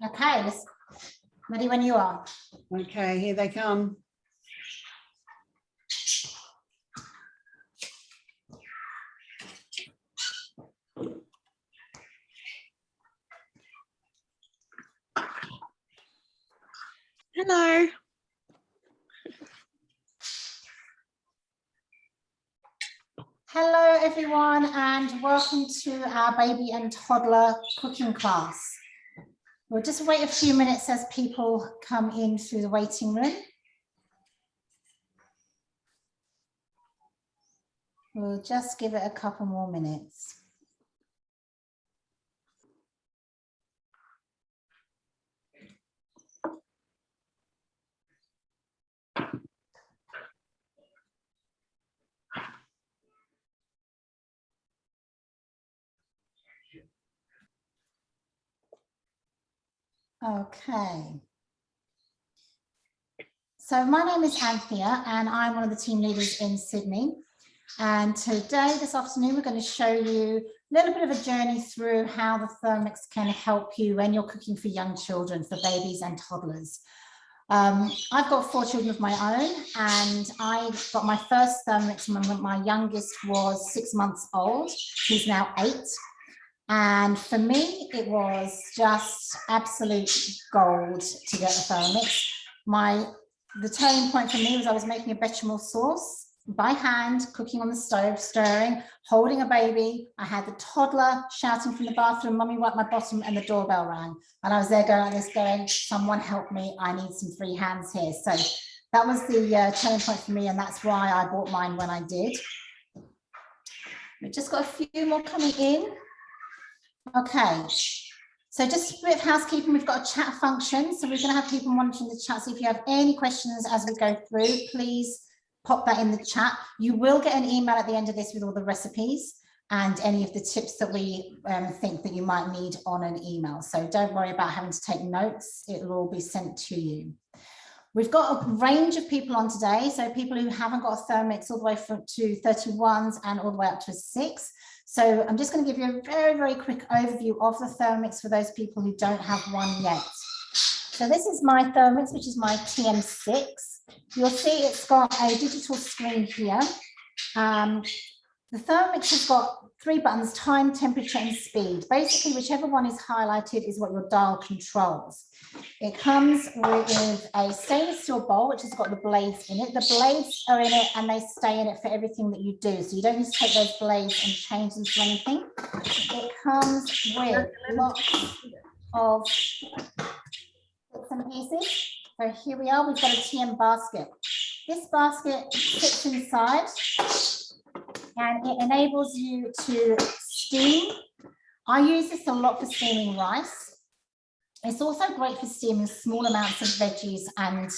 Okay, ready when you are. Okay, here they come. Hello. Hello everyone and welcome to our baby and toddler cooking class. We'll just wait a few minutes as people come in through the waiting room. We'll just give it a couple more minutes. Okay. So my name is Anthea and I'm one of the team leaders in Sydney. And today, this afternoon, we're going to show you a little bit of a journey through how the Thermomix can help you when you're cooking for young children, for babies and toddlers. I've got 4 children of my own and I got my first Thermomix when my youngest was 6 months old. He's now 8. And for me, it was just absolute gold to get the Thermomix. The turning point for me was I was making a bechamel sauce by hand, cooking on the stove, stirring, holding a baby. I had the toddler shouting from the bathroom, "Mummy, wipe my bottom," and the doorbell rang. And I was there going like this, going, "Someone help me, I need some free hands here." So that was the turning point for me, and that's why I bought mine when I did. We've just got a few more coming in. Okay. So just a bit of housekeeping, we've got a chat function. So we're going to have people monitoring the chat. So if you have any questions as we go through, please pop that in the chat. You will get an email at the end of this with all the recipes and any of the tips that we think that you might need on an email. So don't worry about having to take notes. It will all be sent to you. We've got a range of people on today. So people who haven't got a Thermomix all the way to 31s and all the way up to a 6. So I'm just going to give you a very, very quick overview of the Thermomix for those people who don't have one yet. So this is my Thermomix, which is my TM6. You'll see it's got a digital screen here. The Thermomix has got 3 buttons: time, temperature, and speed. Basically, whichever one is highlighted is what your dial controls. It comes with a stainless steel bowl, which has got the blades in it. The blades are in it and they stay in it for everything that you do. So you don't need to take those blades and change them to anything. It comes with lots of bits and pieces. So here we are, we've got a TM basket. This basket sits inside and it enables you to steam. I use this a lot for steaming rice. It's also great for steaming small amounts of veggies and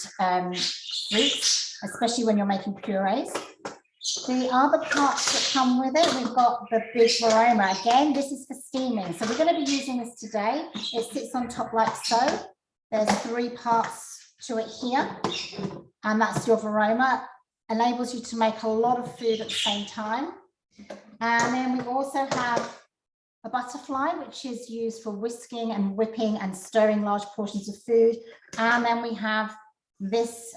fruits, especially when you're making purees. The other parts that come with it, we've got the big varoma. Again, this is for steaming. So we're going to be using this today. It sits on top like so. There's 3 parts to it here, and that's your varoma. Enables you to make a lot of food at the same time. And then we also have a butterfly, which is used for whisking and whipping and stirring large portions of food. And then we have this,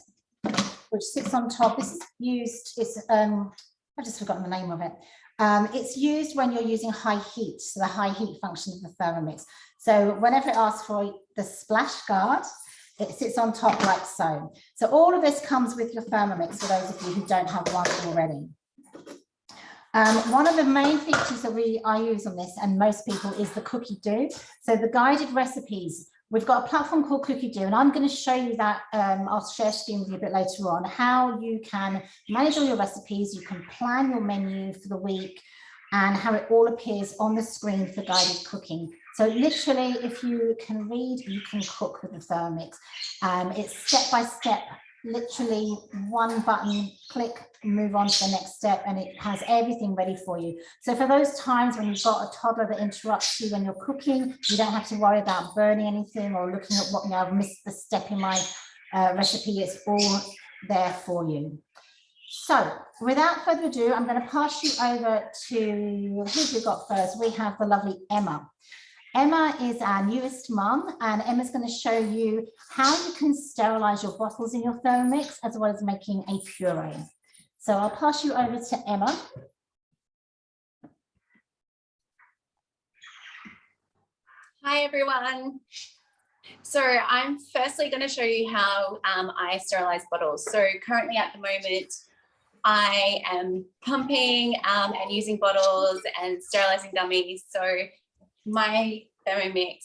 which sits on top. This is used, I've just forgotten the name of it. It's used when you're using high heat, so the high heat function of the Thermomix. So whenever it asks for the splash guard, it sits on top like so. So all of this comes with your Thermomix for those of you who don't have one already. One of the main features that I use on this, and most people, is the cookie do. So the guided recipes, we've got a platform called Cookie Do, and I'm going to show you that. I'll share screen with you a bit later on, how you can manage all your recipes, you can plan your menu for the week, and how it all appears on the screen for guided cooking. So literally, if you can read, you can cook with the Thermomix. It's step by step, literally one button, click, move on to the next step, and it has everything ready for you. So for those times when you've got a toddler that interrupts you when you're cooking, you don't have to worry about burning anything or looking at what, I've missed the step in my recipe. It's all there for you. So without further ado, I'm going to pass you over to, who have we got first? We have the lovely Emma. Emma is our newest mum, and Emma's going to show you how you can sterilize your bottles in your Thermomix, as well as making a puree. So I'll pass you over to Emma. Hi, everyone. So I'm firstly going to show you how I sterilize bottles. So currently at the moment, I am pumping and using bottles and sterilizing dummies. So my Thermomix,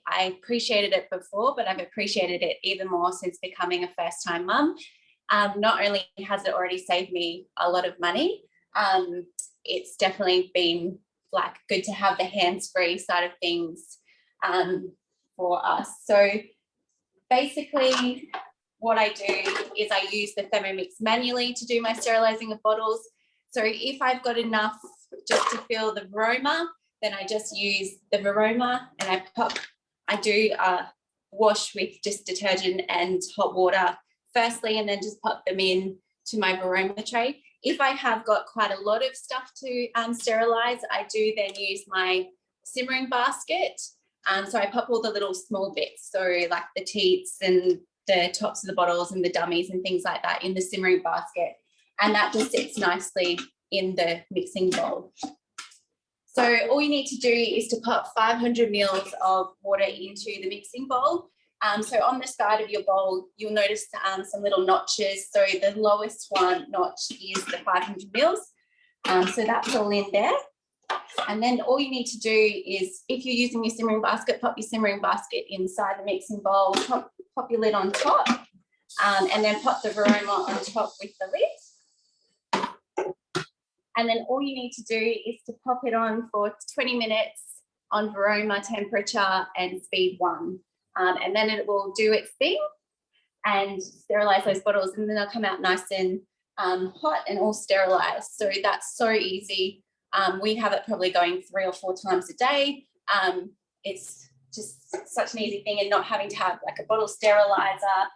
I appreciated it before, but I've appreciated it even more since becoming a first-time mum. Not only has it already saved me a lot of money, it's definitely been like good to have the hands-free side of things for us. So basically what I do is I use the Thermomix manually to do my sterilizing of bottles. So if I've got enough just to fill the Varoma, then I just use the Varoma and I do wash with just detergent and hot water firstly, and then just pop them in to my Varoma tray. If I have got quite a lot of stuff to sterilize, I do then use my simmering basket. So I pop all the little small bits, so like the teats and the tops of the bottles and the dummies and things like that in the simmering basket. And that just sits nicely in the mixing bowl. So all you need to do is to pop 500 mils of water into the mixing bowl. So on the side of your bowl, you'll notice some little notches. So the lowest one notch is the 500 mils. So that's all in there. And then all you need to do is, if you're using your simmering basket, pop your simmering basket inside the mixing bowl, pop your lid on top, and then pop the Varoma on top with the lid. And then all you need to do is to pop it on for 20 minutes on Varoma temperature and speed 1. And then it will do its thing and sterilize those bottles, and then they'll come out nice and hot and all sterilized. So that's so easy. We have it probably going 3 or 4 times a day. It's just such an easy thing, and not having to have like a bottle sterilizer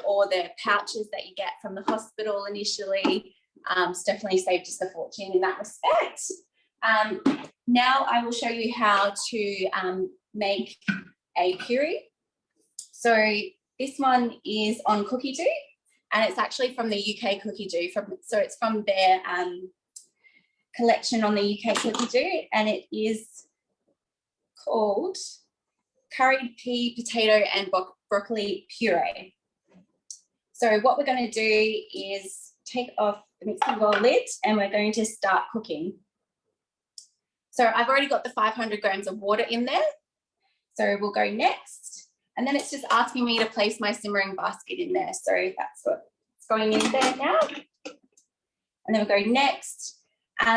or the pouches that you get from the hospital initially. It's definitely saved us a fortune in that respect. Now I will show you how to make a puree. So this one is on Cookie Dough, and it's actually from the UK Cookie Dough. So it's from their collection on the UK Cookie Dough, and it is called curried pea, potato and broccoli puree. So what we're going to do is take off the mixing bowl lid, and we're going to start cooking. So I've already got the 500 grams of water in there. So we'll go next, and then it's just asking me to place my simmering basket in there. So that's what's going in there now. And then we'll go next.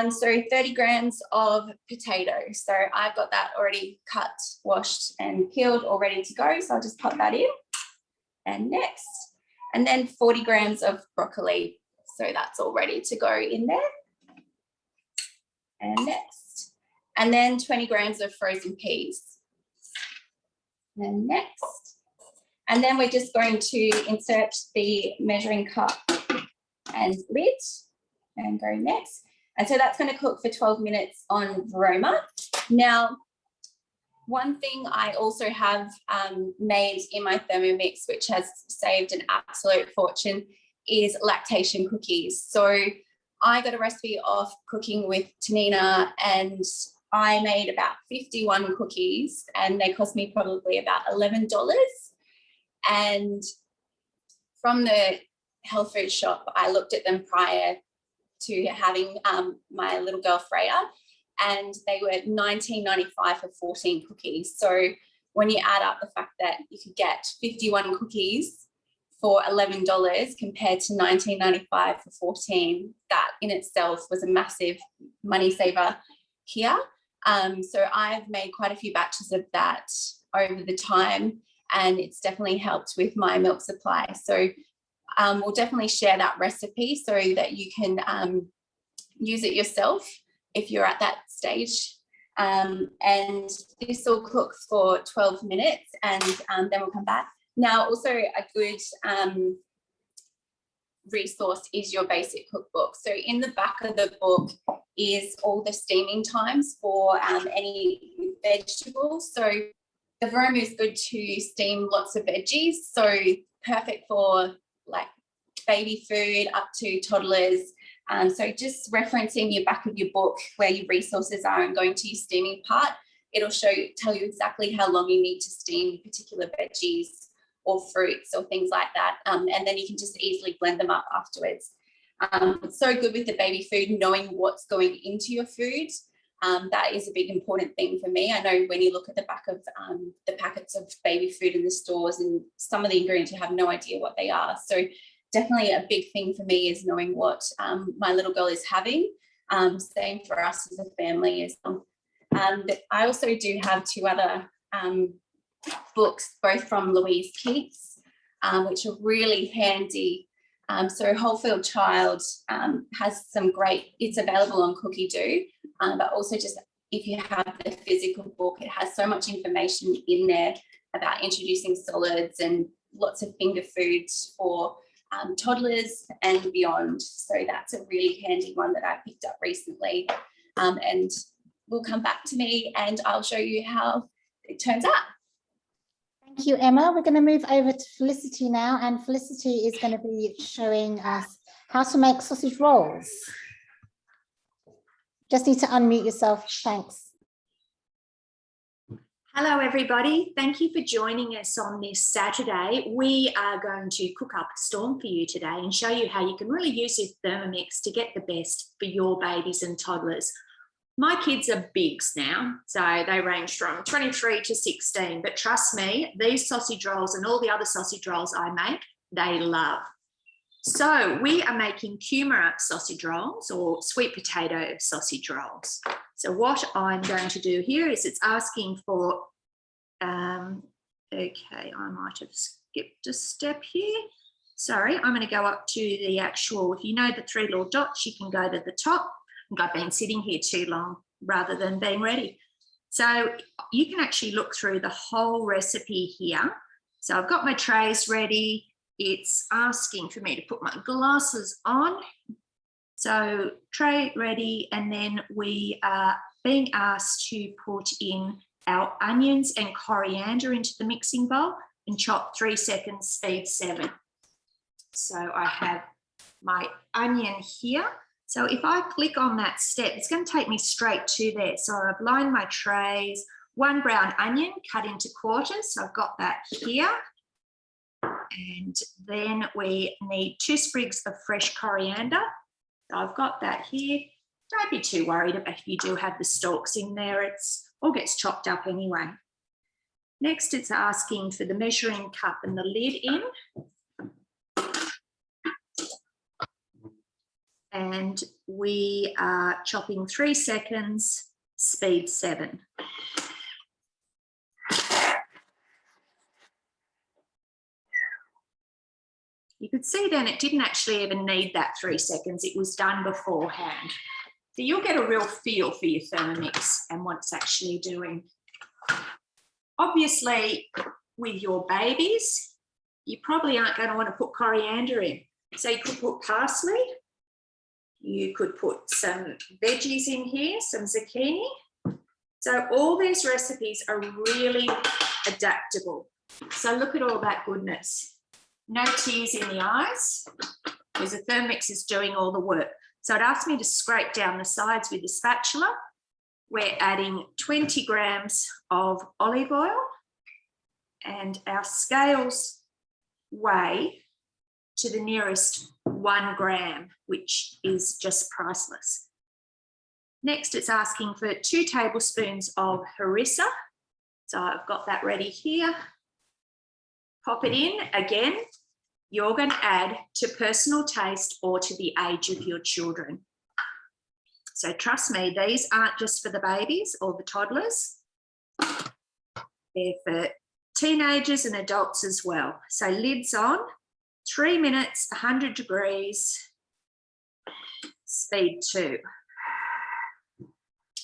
So 30 grams of potato. So I've got that already cut, washed and peeled, all ready to go. So I'll just pop that in. And next. And then 40 grams of broccoli. So that's all ready to go in there. And next. And then 20 grams of frozen peas. And next. And then we're just going to insert the measuring cup and lid and go next. And so that's going to cook for 12 minutes on Varoma. Now, one thing I also have made in my Thermomix, which has saved an absolute fortune, is lactation cookies. So I got a recipe off Cooking with Tanina, and I made about 51 cookies, and they cost me probably about $11. And from the health food shop, I looked at them prior to having my little girl Freya, and they were $19.95 for 14 cookies. So when you add up the fact that you could get 51 cookies for $11 compared to $19.95 for 14, that in itself was a massive money saver here. So I've made quite a few batches of that over the time, and it's definitely helped with my milk supply. So we'll definitely share that recipe so that you can use it yourself if you're at that stage. And this will cook for 12 minutes, and then we'll come back. Now, also a good resource is your basic cookbook. So in the back of the book is all the steaming times for any vegetables. So the Vroom is good to steam lots of veggies. So perfect for like baby food up to toddlers. So just referencing your back of your book where your resources are and going to your steaming part, it'll tell you exactly how long you need to steam particular veggies or fruits or things like that. And then you can just easily blend them up afterwards. It's so good with the baby food, knowing what's going into your food. That is a big important thing for me. I know when you look at the back of the packets of baby food in the stores, and some of the ingredients, you have no idea what they are. So definitely a big thing for me is knowing what my little girl is having. Same for us as a family. I also do have 2 other books, both from Louise Keats, which are really handy. So Whole Field Child has some great, it's available on Cookie Do, but also just if you have the physical book, it has so much information in there about introducing solids and lots of finger foods for toddlers and beyond. So that's a really handy one that I picked up recently, and will come back to me and I'll show you how it turns out. Thank you, Emma. We're going to move over to Felicity now, and Felicity is going to be showing us how to make sausage rolls. Just need to unmute yourself. Thanks. Hello, everybody. Thank you for joining us on this Saturday. We are going to cook up a storm for you today and show you how you can really use your Thermomix to get the best for your babies and toddlers. My kids are bigs now, so they range from 23 to 16, but trust me, these sausage rolls and all the other sausage rolls I make, they love. So we are making kumara sausage rolls, or sweet potato sausage rolls. So what I'm going to do here is it's asking for, okay, I might have skipped a step here. Sorry, I'm going to go up to the actual, if you know the 3 little dots, you can go to the top. I've been sitting here too long rather than being ready. So you can actually look through the whole recipe here. So I've got my trays ready. It's asking for me to put my glasses on. So tray ready, and then we are being asked to put in our onions and coriander into the mixing bowl and chop 3 seconds, speed 7. So I have my onion here. So if I click on that step, it's going to take me straight to there. So I've lined my trays, 1 brown onion cut into quarters. So I've got that here. And then we need 2 sprigs of fresh coriander. So I've got that here. Don't be too worried about if you do have the stalks in there. It's all gets chopped up anyway. Next, it's asking for the measuring cup and the lid in. And we are chopping 3 seconds, speed 7. You could see then it didn't actually even need that 3 seconds. It was done beforehand. So you'll get a real feel for your Thermomix and what it's actually doing. Obviously, with your babies, you probably aren't going to want to put coriander in. So you could put parsley. You could put some veggies in here, some zucchini. So all these recipes are really adaptable. So look at all that goodness. No tears in the eyes, because the Thermomix is doing all the work. So it asked me to scrape down the sides with the spatula. We're adding 20 grams of olive oil, and our scales weigh to the nearest 1 gram, which is just priceless. Next, it's asking for 2 tablespoons of harissa. So I've got that ready here. Pop it in. Again, you're going to add to personal taste or to the age of your children. So trust me, these aren't just for the babies or the toddlers. They're for teenagers and adults as well. So lids on, 3 minutes, 100 degrees, speed 2.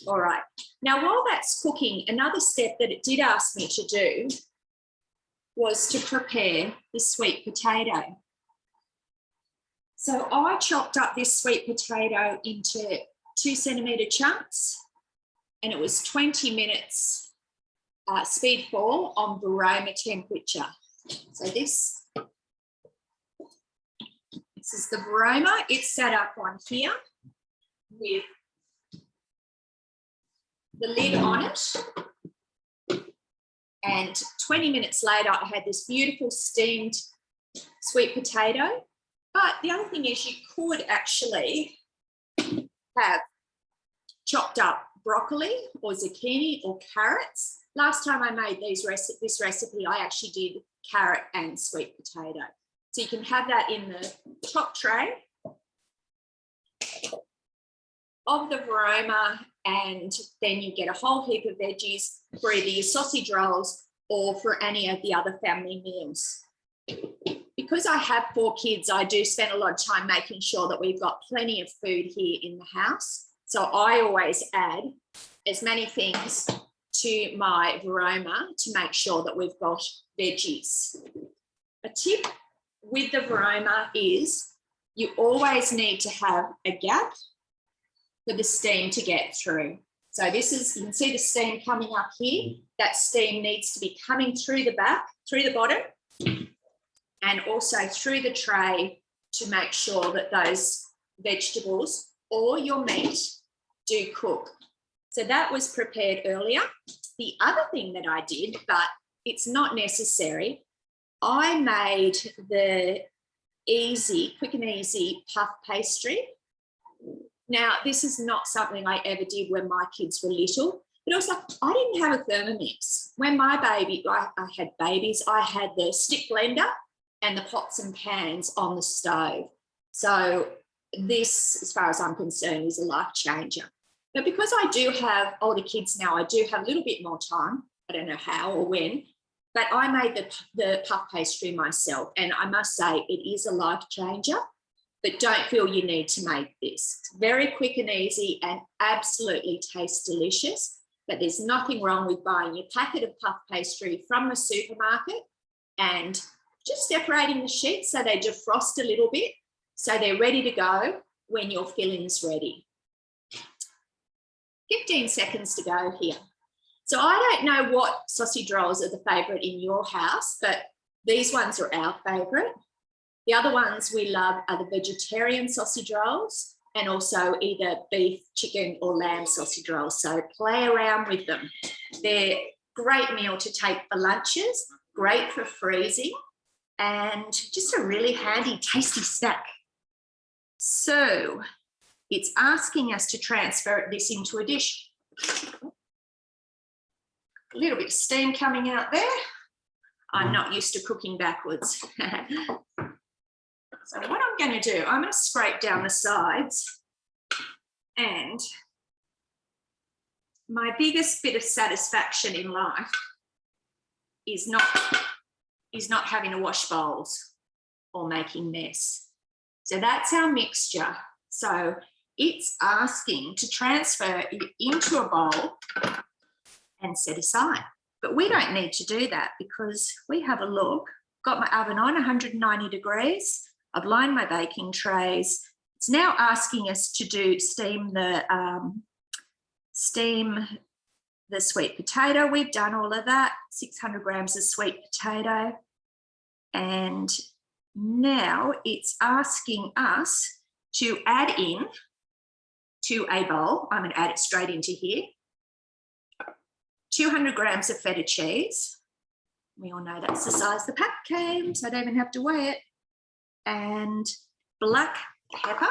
All right. Now, while that's cooking, another step that it did ask me to do was to prepare the sweet potato. So I chopped up this sweet potato into 2 centimetre chunks, and it was 20 minutes speed fall on varoma temperature. So this is the varoma. It's set up on here with the lid on it. And 20 minutes later, I had this beautiful steamed sweet potato. But the other thing is you could actually have chopped up broccoli or zucchini or carrots. Last time I made this recipe, I actually did carrot and sweet potato. So you can have that in the top tray of the varoma, and then you get a whole heap of veggies for either your sausage rolls or for any of the other family meals. Because I have 4 kids, I do spend a lot of time making sure that we've got plenty of food here in the house. So I always add as many things to my varoma to make sure that we've got veggies. A tip with the varoma is you always need to have a gap for the steam to get through. So this is, you can see the steam coming up here. That steam needs to be coming through the back, through the bottom, and also through the tray to make sure that those vegetables or your meat do cook. So that was prepared earlier. The other thing that I did, but it's not necessary, I made the quick and easy puff pastry. Now, this is not something I ever did when my kids were little, but also I didn't have a Thermomix. When I had babies, I had the stick blender and the pots and pans on the stove. So this, as far as I'm concerned, is a life changer. But because I do have older kids now, I do have a little bit more time. I don't know how or when, but I made the puff pastry myself. And I must say it is a life changer, but don't feel you need to make this. It's very quick and easy and absolutely tastes delicious. But there's nothing wrong with buying your packet of puff pastry from the supermarket and just separating the sheets so they defrost a little bit so they're ready to go when your filling's ready. 15 seconds to go here. So I don't know what sausage rolls are the favourite in your house, but these ones are our favourite. The other ones we love are the vegetarian sausage rolls and also either beef, chicken or lamb sausage rolls. So play around with them. They're a great meal to take for lunches, great for freezing, and just a really handy, tasty snack. So it's asking us to transfer this into a dish. A little bit of steam coming out there. I'm not used to cooking backwards. So what I'm going to do, I'm going to scrape down the sides, and my biggest bit of satisfaction in life is not having to wash bowls or making mess. So that's our mixture. So it's asking to transfer it into a bowl and set aside. But we don't need to do that because we have a look. Got my oven on 190 degrees. I've lined my baking trays. It's now asking us to steam the sweet potato. We've done all of that, 600 grams of sweet potato. And now it's asking us to add in to a bowl. I'm going to add it straight into here. 200 grams of feta cheese. We all know that's the size the pack came, so I don't even have to weigh it. And black pepper.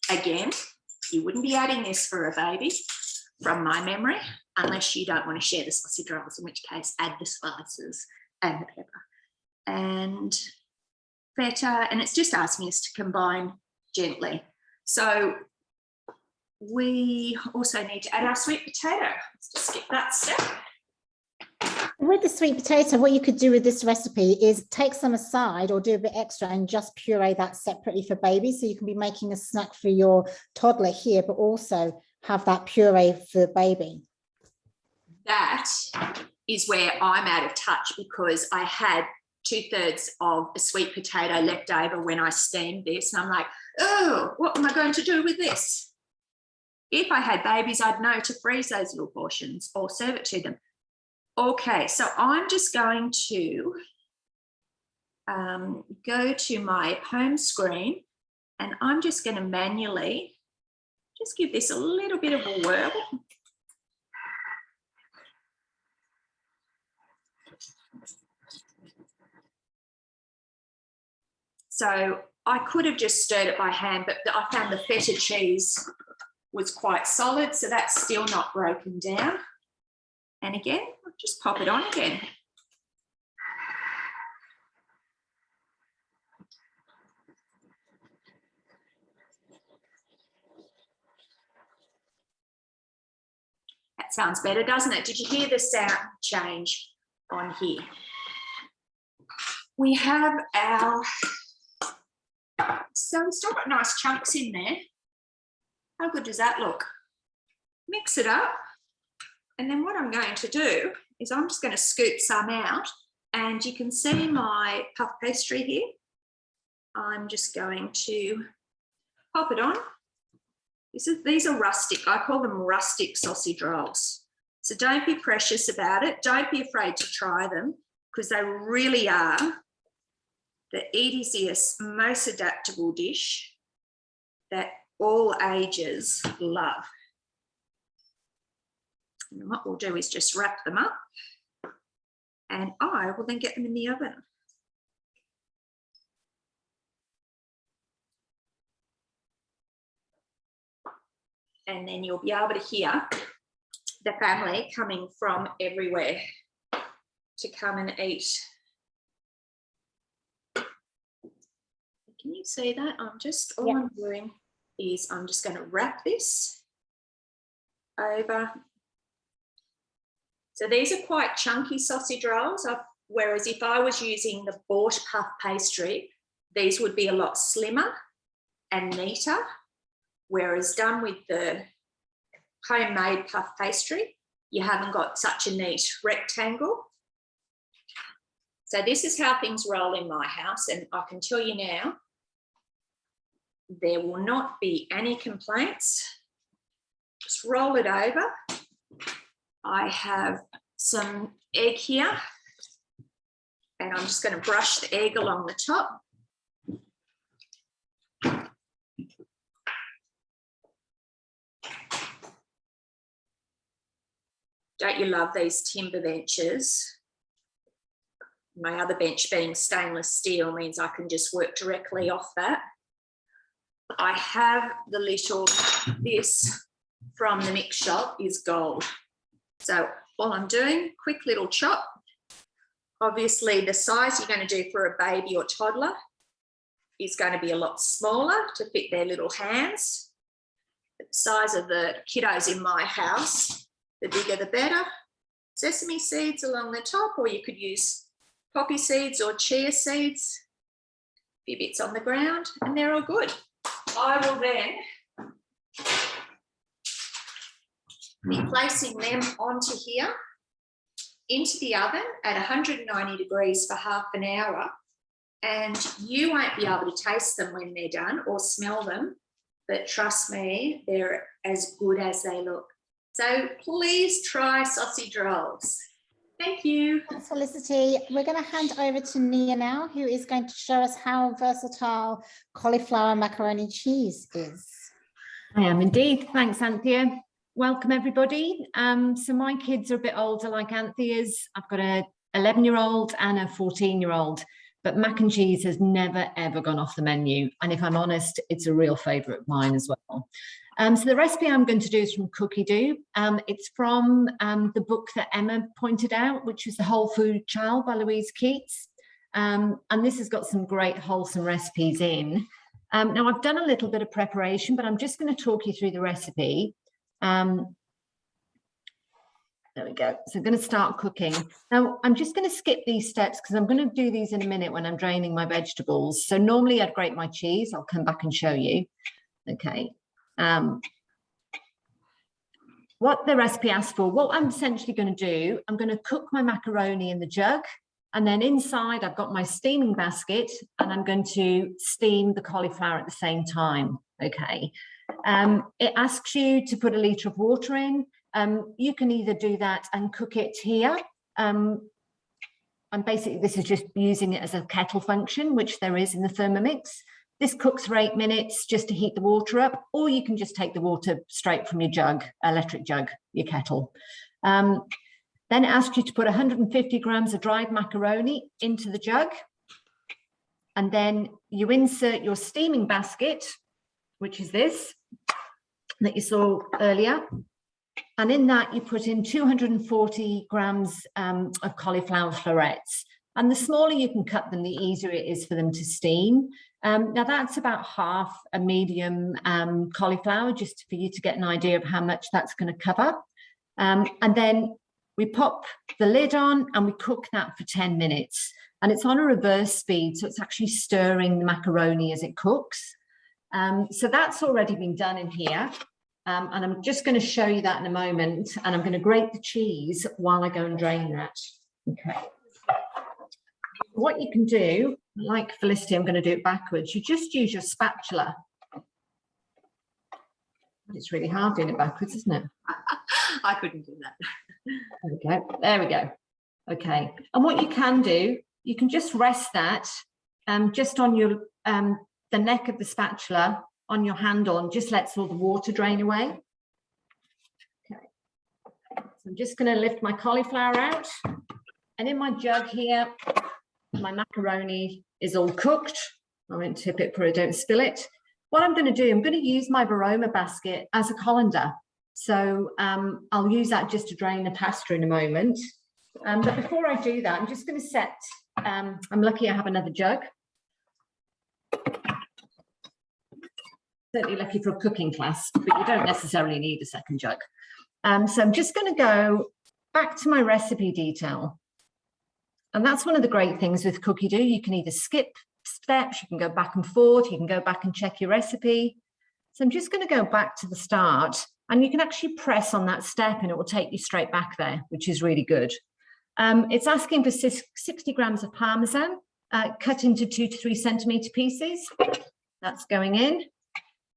Again, you wouldn't be adding this for a baby from my memory, unless you don't want to share the sausage rolls, in which case add the spices and the pepper. And feta, and it's just asking us to combine gently. So we also need to add our sweet potato. Let's just skip that step. With the sweet potato, what you could do with this recipe is take some aside or do a bit extra and just puree that separately for babies. So you can be making a snack for your toddler here, but also have that puree for the baby. That is where I'm out of touch because I had 2/3 of a sweet potato left over when I steamed this. And I'm like, oh, what am I going to do with this? If I had babies, I'd know to freeze those little portions or serve it to them. Okay, so I'm just going to go to my home screen, and I'm just going to manually just give this a little bit of a whirl. So I could have just stirred it by hand, but I found the feta cheese was quite solid, so that's still not broken down. And again, I'll just pop it on again. That sounds better, doesn't it? Did you hear the sound change on here? We have our, so we've still got nice chunks in there. How good does that look? Mix it up. And then what I'm going to do is I'm just going to scoop some out, and you can see my puff pastry here. I'm just going to pop it on. These are rustic. I call them rustic sausage rolls. So don't be precious about it. Don't be afraid to try them, because they really are the easiest, most adaptable dish that all ages love. And what we'll do is just wrap them up, and I will then get them in the oven. And then you'll be able to hear the family coming from everywhere to come and eat. Can you see that? All I'm doing is I'm just going to wrap this over. So these are quite chunky sausage rolls, whereas if I was using the bought puff pastry, these would be a lot slimmer and neater, whereas done with the homemade puff pastry, you haven't got such a neat rectangle. So this is how things roll in my house, and I can tell you now, there will not be any complaints. Just roll it over. I have some egg here, and I'm just going to brush the egg along the top. Don't you love these timber benches? My other bench being stainless steel means I can just work directly off that. I have the little, this from the mix shop is gold. So all I'm doing, quick little chop. Obviously the size you're going to do for a baby or toddler is going to be a lot smaller to fit their little hands. The size of the kiddos in my house, the bigger the better. Sesame seeds along the top, or you could use poppy seeds or chia seeds. A few bits on the ground, and they're all good. I will then be placing them onto here, into the oven at 190 degrees for half an hour, and you won't be able to taste them when they're done or smell them, but trust me, they're as good as they look. So please try sausage rolls. Thank you. Thanks, Felicity. We're going to hand over to Nia now, who is going to show us how versatile cauliflower macaroni cheese is. I am indeed. Thanks, Anthea. Welcome, everybody. So my kids are a bit older like Anthea's. I've got an 11-year-old and a 14-year-old, but mac and cheese has never, ever gone off the menu. And if I'm honest, it's a real favourite of mine as well. So the recipe I'm going to do is from Cookie Do. It's from the book that Emma pointed out, which was The Whole Food Child by Louise Keats. And this has got some great wholesome recipes in. Now, I've done a little bit of preparation, but I'm just going to talk you through the recipe. There we go. So I'm going to start cooking. Now, I'm just going to skip these steps because I'm going to do these in a minute when I'm draining my vegetables. So normally I'd grate my cheese. I'll come back and show you. Okay. What the recipe asks for, what I'm essentially going to do, I'm going to cook my macaroni in the jug, and then inside I've got my steaming basket, and I'm going to steam the cauliflower at the same time. Okay. It asks you to put 1 litre of water in. You can either do that and cook it here, And basically this is just using it as a kettle function, which there is in the Thermomix. This cooks for 8 minutes just to heat the water up, or you can just take the water straight from your jug, electric jug, your kettle. Then it asks you to put 150 grams of dried macaroni into the jug. And then you insert your steaming basket, which is this, that you saw earlier. And in that you put in 240 grams of cauliflower florets. And the smaller you can cut them, the easier it is for them to steam. Now that's about half a medium cauliflower, just for you to get an idea of how much that's going to cover. And then we pop the lid on and we cook that for 10 minutes. And it's on a reverse speed, so it's actually stirring the macaroni as it cooks. So that's already been done in here. And I'm just going to show you that in a moment. And I'm going to grate the cheese while I go and drain that. Okay. What you can do, like Felicity, I'm going to do it backwards. You just use your spatula. It's really hard doing it backwards, isn't it? I couldn't do that. There we go. There we go. Okay. And what you can do, you can just rest that just on your the neck of the spatula on your handle, and just lets all the water drain away. Okay. So I'm just going to lift my cauliflower out, and in my jug here, my macaroni is all cooked. I won't tip it for I don't spill it. What I'm going to do, I'm going to use my Varoma basket as a colander. So I'll use that just to drain the pasta in a moment. But before I do that, I'm just going to set, I'm lucky I have another jug. Certainly lucky for a cooking class, but you don't necessarily need a second jug. So I'm just going to go back to my recipe detail. And that's one of the great things with Cookie Do. You can either skip steps, you can go back and forth, you can go back and check your recipe. So I'm just going to go back to the start, and you can actually press on that step and it will take you straight back there, which is really good. It's asking for 60 grams of Parmesan, cut into 2 to 3 centimetre pieces. That's going in.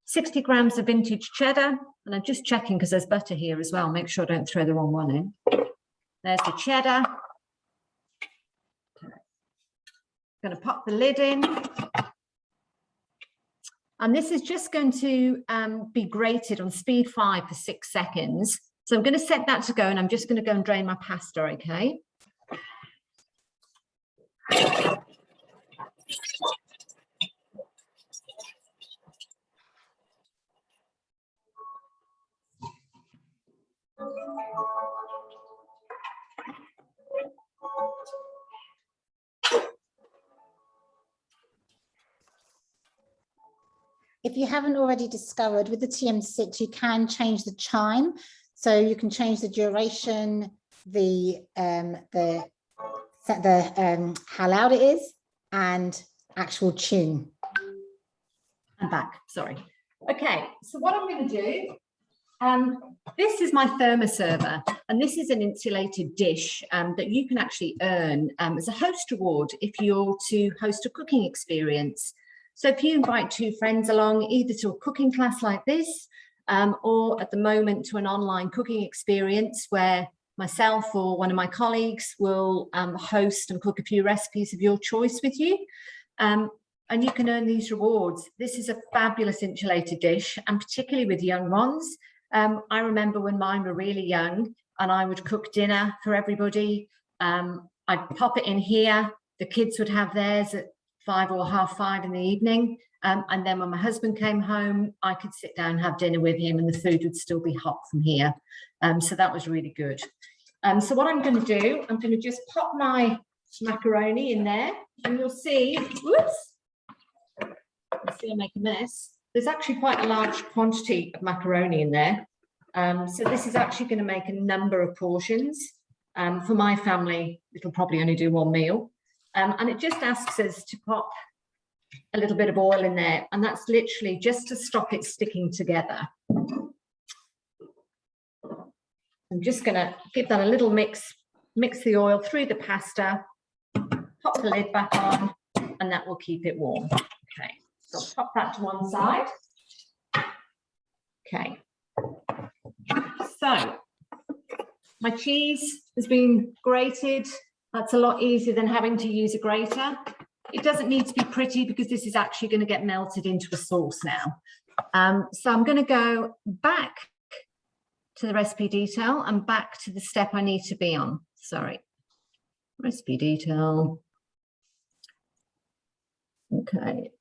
60 grams of vintage cheddar, and I'm just checking because there's butter here as well. Make sure I don't throw the wrong one in. There's the cheddar. Okay. Going to pop the lid in. And this is just going to be grated on speed 5 for 6 seconds. So I'm going to set that to go, and I'm just going to go and drain my pasta, okay? If you haven't already discovered, with the TM6, you can change the chime. So you can change the duration, how loud it is, and actual tune. I'm back, sorry. Okay, so what I'm going to do, this is my thermoserver, and this is an insulated dish that you can actually earn as a host reward if you're to host a cooking experience. So if you invite 2 friends along, either to a cooking class like this, or at the moment to an online cooking experience where myself or one of my colleagues will host and cook a few recipes of your choice with you, and you can earn these rewards. This is a fabulous insulated dish, and particularly with young ones. I remember when mine were really young and I would cook dinner for everybody. I'd pop it in here. The kids would have theirs at 5 or half 5 in the evening. And then when my husband came home, I could sit down and have dinner with him, and the food would still be hot from here. So that was really good. So what I'm going to do, I'm going to just pop my macaroni in there, and you'll see, whoops, let's see I make a mess. There's actually quite a large quantity of macaroni in there. So this is actually going to make a number of portions. For my family, it'll probably only do 1 meal. And it just asks us to pop a little bit of oil in there, and that's literally just to stop it sticking together. I'm just going to give that a little mix the oil through the pasta, pop the lid back on, and that will keep it warm. Okay, so I'll pop that to one side. Okay, so My cheese has been grated. That's a lot easier than having to use a grater. It doesn't need to be pretty because this is actually going to get melted into a sauce now. So I'm going to go back to the recipe detail and back to the step I need to be on. Sorry. Recipe detail. Okay.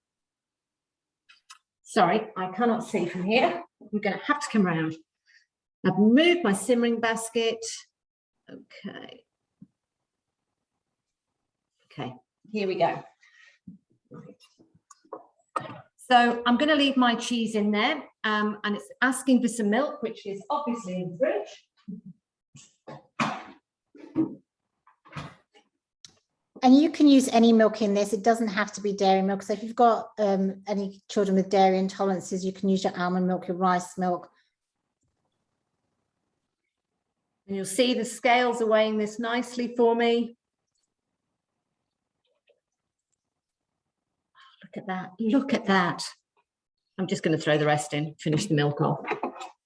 Sorry, I cannot see from here. We're going to have to come around. I've moved my simmering basket. Okay. Okay, here we go. So I'm going to leave my cheese in there, and it's asking for some milk, which is obviously in the fridge. And you can use any milk in this. It doesn't have to be dairy milk. So if you've got any children with dairy intolerances, you can use your almond milk, your rice milk. And you'll see the scales are weighing this nicely for me. Look at that. Look at that. I'm just going to throw the rest in, finish the milk off.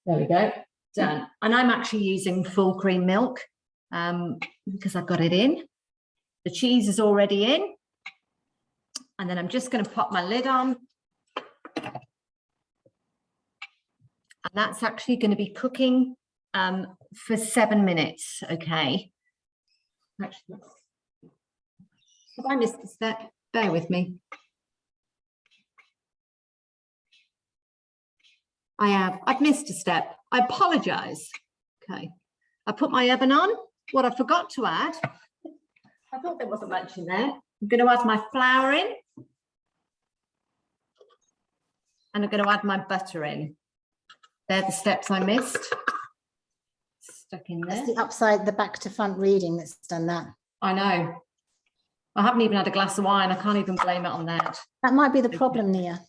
There we go. Done. And I'm actually using full cream milk because I've got it in. The cheese is already in. And then I'm just going to pop my lid on. And that's actually going to be cooking for 7 minutes. Okay. Actually, have I missed a step? Bear with me. I have. I've missed a step. I apologize. Okay. I put my oven on. What I forgot to add, I thought there wasn't much in there. I'm going to add my flour in. And I'm going to add my butter in. They're the steps I missed. Stuck in there. That's the upside, the back to front reading that's done that. I know. I haven't even had a glass of wine. I can't even blame it on that. That might be the problem, Nia.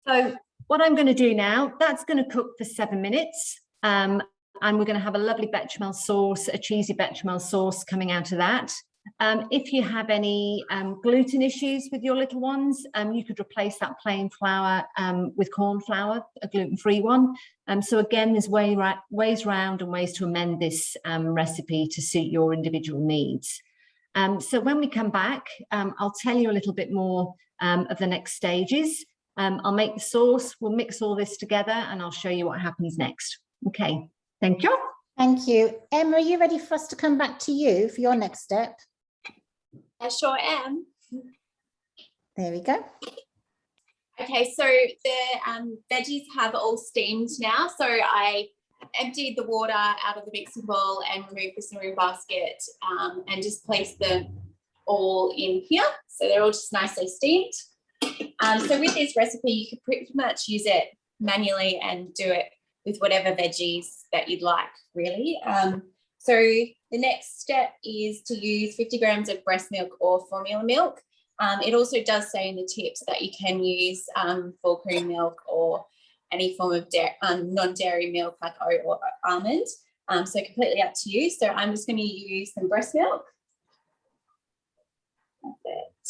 So what I'm going to do now, that's going to cook for 7 minutes. And we're going to have a lovely bechamel sauce, a cheesy bechamel sauce coming out of that. If you have any gluten issues with your little ones, you could replace that plain flour with corn flour, a gluten-free one. So again, there's ways around and ways to amend this recipe to suit your individual needs. So when we come back, I'll tell you a little bit more of the next stages. I'll make the sauce, we'll mix all this together and I'll show you what happens next. Okay, thank you. Thank you. Emma, are you ready for us to come back to you for your next step? I sure am. There we go. Okay, so the veggies have all steamed now. So I emptied the water out of the mixing bowl and removed the simmering basket and just placed them all in here. So they're all just nicely steamed. So with this recipe, you could pretty much use it manually and do it with whatever veggies that you'd like, really. So the next step is to use 50 grams of breast milk or formula milk. It also does say in the tips that you can use full cream milk or any form of non-dairy milk like oat or almond. So completely up to you. So I'm just going to use some breast milk. Perfect.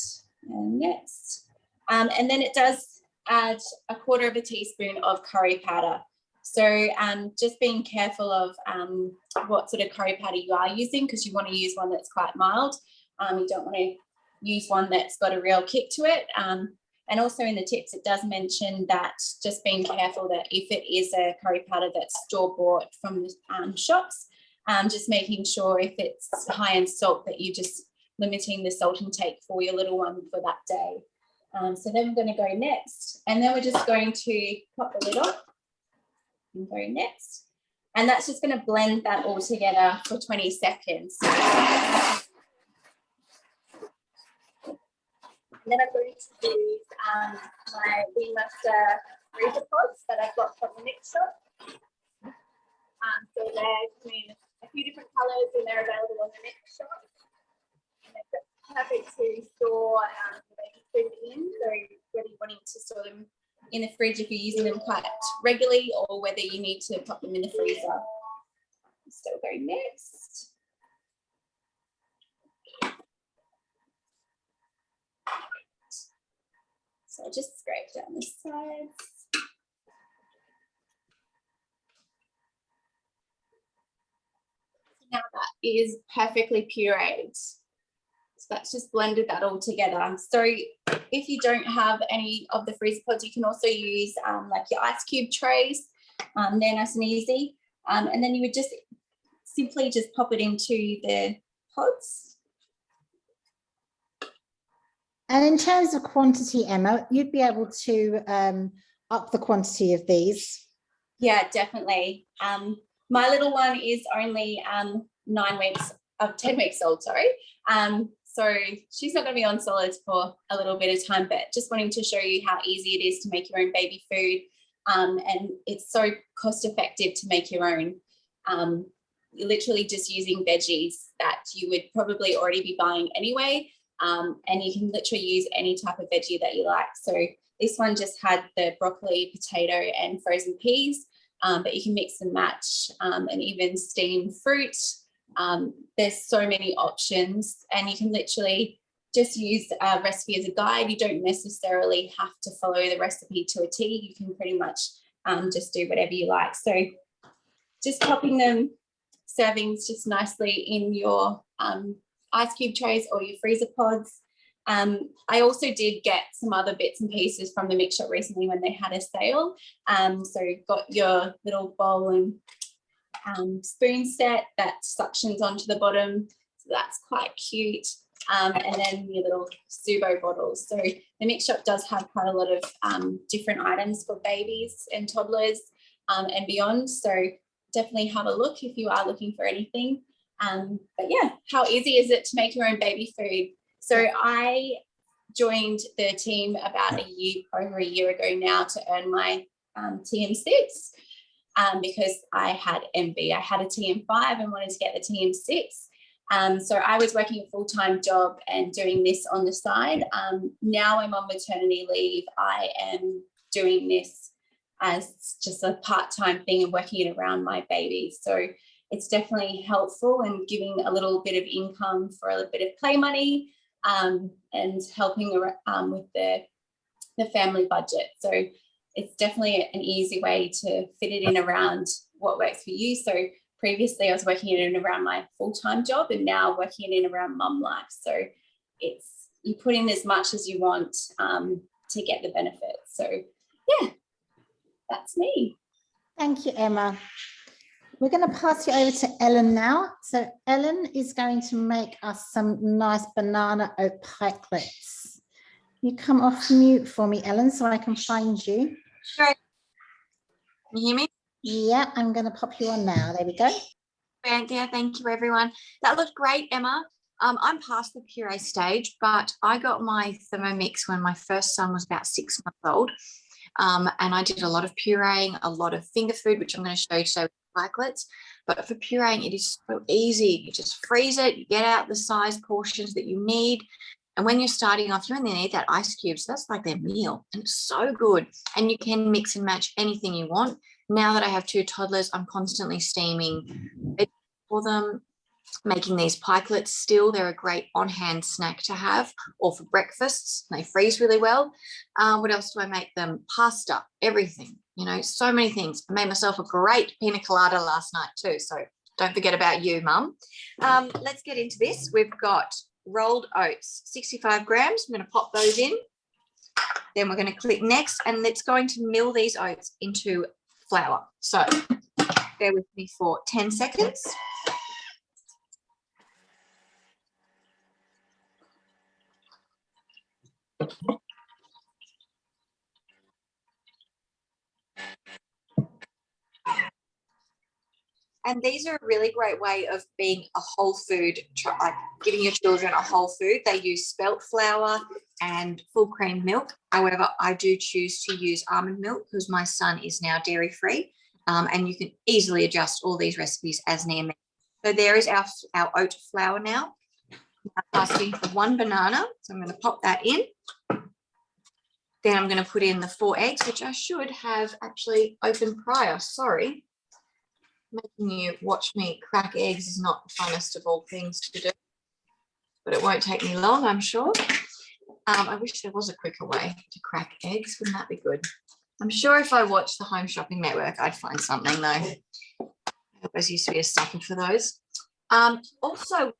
And next. And then it does add 1/4 teaspoon of curry powder. So just being careful of what sort of curry powder you are using, because you want to use one that's quite mild. You don't want to use one that's got a real kick to it. And also in the tips, it does mention that just being careful that if it is a curry powder that's store-bought from the shops, just making sure if it's high in salt that you're just limiting the salt intake for your little one for that day. So then we're going to go next, and then we're just going to pop the lid off and go next. And that's just going to blend that all together for 20 seconds. And then I'm going to use my Bean Master freezer pods that I've got from the mix shop. So they're in a few different colours and they're available on the mix shop. And they're perfect to store food in, so whether you're wanting to store them in the fridge if you're using them quite regularly or whether you need to pop them in the freezer. So we'll go next. So I'll just scrape down the sides. Now that is perfectly pureed. So that's just blended that all together. So if you don't have any of the freezer pods, you can also use like your ice cube trays. They're nice and easy. And then you would just simply just pop it into the pods. And in terms of quantity, Emma, you'd be able to up the quantity of these. Yeah, definitely. My little one is only 10 weeks old, sorry. So she's not going to be on solids for a little bit of time, but just wanting to show you how easy it is to make your own baby food. And it's so cost effective to make your own. You're literally just using veggies that you would probably already be buying anyway. And you can literally use any type of veggie that you like. So this one just had the broccoli, potato and frozen peas, but you can mix and match and even steam fruit. There's so many options, and you can literally just use a recipe as a guide. You don't necessarily have to follow the recipe to a T. You can pretty much just do whatever you like. So just popping them servings just nicely in your ice cube trays or your freezer pods. I also did get some other bits and pieces from the mix shop recently when they had a sale. So got your little bowl and spoon set that suctions onto the bottom. So that's quite cute. And then your little Subo bottles. So the mix shop does have quite a lot of different items for babies and toddlers and beyond. So definitely have a look if you are looking for anything. But yeah, how easy is it to make your own baby food? So I joined the team about over a year ago now to earn my TM6 because I had envy. I had a TM5 and wanted to get the TM6. So I was working a full-time job and doing this on the side. Now I'm on maternity leave. I am doing this as just a part-time thing and working it around my baby. So it's definitely helpful and giving a little bit of income for a little bit of play money and helping with the family budget. So it's definitely an easy way to fit it in around what works for you. So previously I was working it in around my full-time job and now working it in around mum life. So it's, you put in as much as you want to get the benefits. So yeah, that's me. Thank you, Emma. We're going to pass you over to Ellen now. So Ellen is going to make us some nice banana oat pikelets. You come off mute for me, Ellen, so I can find you. Sure. Can you hear me? Yeah, I'm going to pop you on now. There we go. Yeah, thank you, everyone. That looked great, Emma. I'm past the puree stage, but I got my Thermomix when my first son was about 6 months old. And I did a lot of pureeing, a lot of finger food, which I'm going to show you today with pikelets. But for pureeing, it is so easy. You just freeze it, you get out the size portions that you need. And when you're starting off, you only need that ice cube. So that's like their meal. And it's so good. And you can mix and match anything you want. Now that I have 2 toddlers, I'm constantly steaming for them, making these pikelets still. They're a great on-hand snack to have, or for breakfasts. They freeze really well. What else do I make them? Pasta, everything, you know, so many things. I made myself a great pina colada last night too. So don't forget about you, Mum. Let's get into this. We've got rolled oats, 65 grams. I'm going to pop those in. Then we're going to click next, and it's going to mill these oats into flour. So bear with me for 10 seconds. And these are a really great way of being a whole food, like giving your children a whole food. They use spelt flour and full cream milk. However, I do choose to use almond milk because my son is now dairy free. And you can easily adjust all these recipes as near me. So there is our oat flour now. I'm asking for 1 banana. So I'm going to pop that in. Then I'm going to put in the 4 eggs, which I should have actually opened prior. Sorry. Making you watch me crack eggs is not the funnest of all things to do, but it won't take me long, I'm sure. I wish there was a quicker way to crack eggs. Wouldn't that be good? I'm sure if I watched the Home Shopping Network, I'd find something though. I always used to be a sucker for those. Also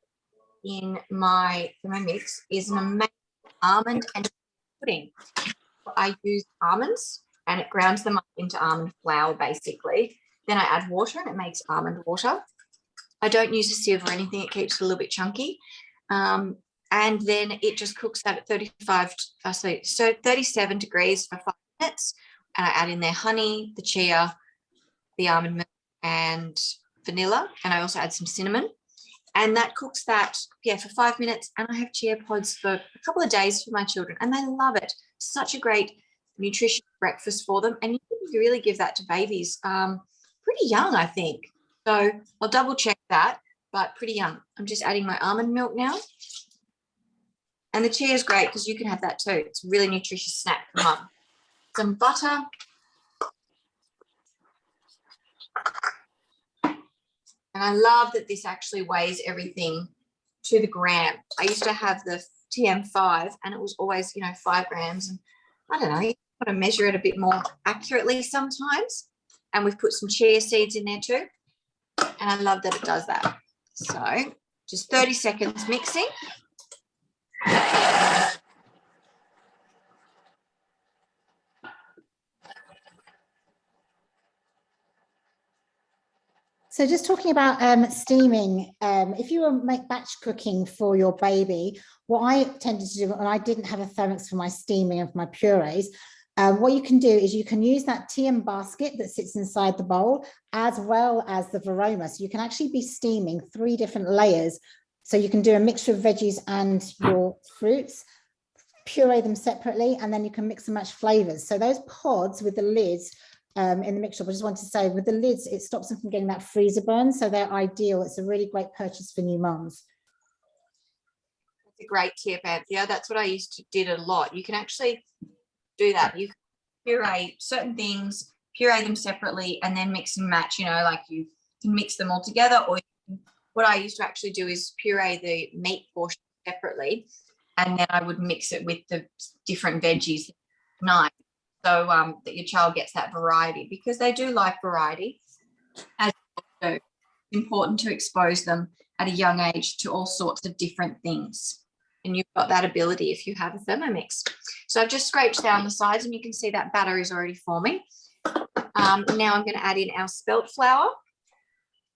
in my Thermomix is an amazing almond and pudding. I use almonds and it grounds them up into almond flour basically. Then I add water and it makes almond water. I don't use a sieve or anything. It keeps it a little bit chunky. And then it just cooks that at 37 degrees for 5 minutes. And I add in there honey, the chia, the almond milk and vanilla. And I also add some cinnamon. And that cooks that, for 5 minutes. And I have chia pods for a couple of days for my children. And they love it. Such a great nutritious breakfast for them. And you can really give that to babies pretty young, I think. So I'll double check that, but pretty young. I'm just adding my almond milk now. And the chia is great because you can have that too. It's a really nutritious snack for mum. Some butter. And I love that this actually weighs everything to the gram. I used to have the TM5 and it was always, 5 grams. And I don't know, you got to measure it a bit more accurately sometimes. And we've put some chia seeds in there too. And I love that it does that. So just 30 seconds mixing. So just talking about steaming, if you were make batch cooking for your baby, what I tended to do, and I didn't have a Thermomix for my steaming of my purees, what you can do is you can use that TM basket that sits inside the bowl as well as the Varoma. So you can actually be steaming 3 different layers. So you can do a mixture of veggies and your fruits, puree them separately, and then you can mix and match flavors. So those pods with the lids in the mixture, I just want to say with the lids, it stops them from getting that freezer burn. So they're ideal. It's a really great purchase for new mums. That's a great tip, Anthea. That's what I used to did a lot. You can actually do that. You can puree certain things, puree them separately, and then mix and match, like you can mix them all together. Or what I used to actually do is puree the meat portion separately, and then I would mix it with the different veggies. Nice. So that your child gets that variety, because they do like variety. As also, it's important to expose them at a young age to all sorts of different things. And you've got that ability if you have a Thermomix. So I've just scraped down the sides and you can see that batter is already forming. Now I'm going to add in our spelt flour.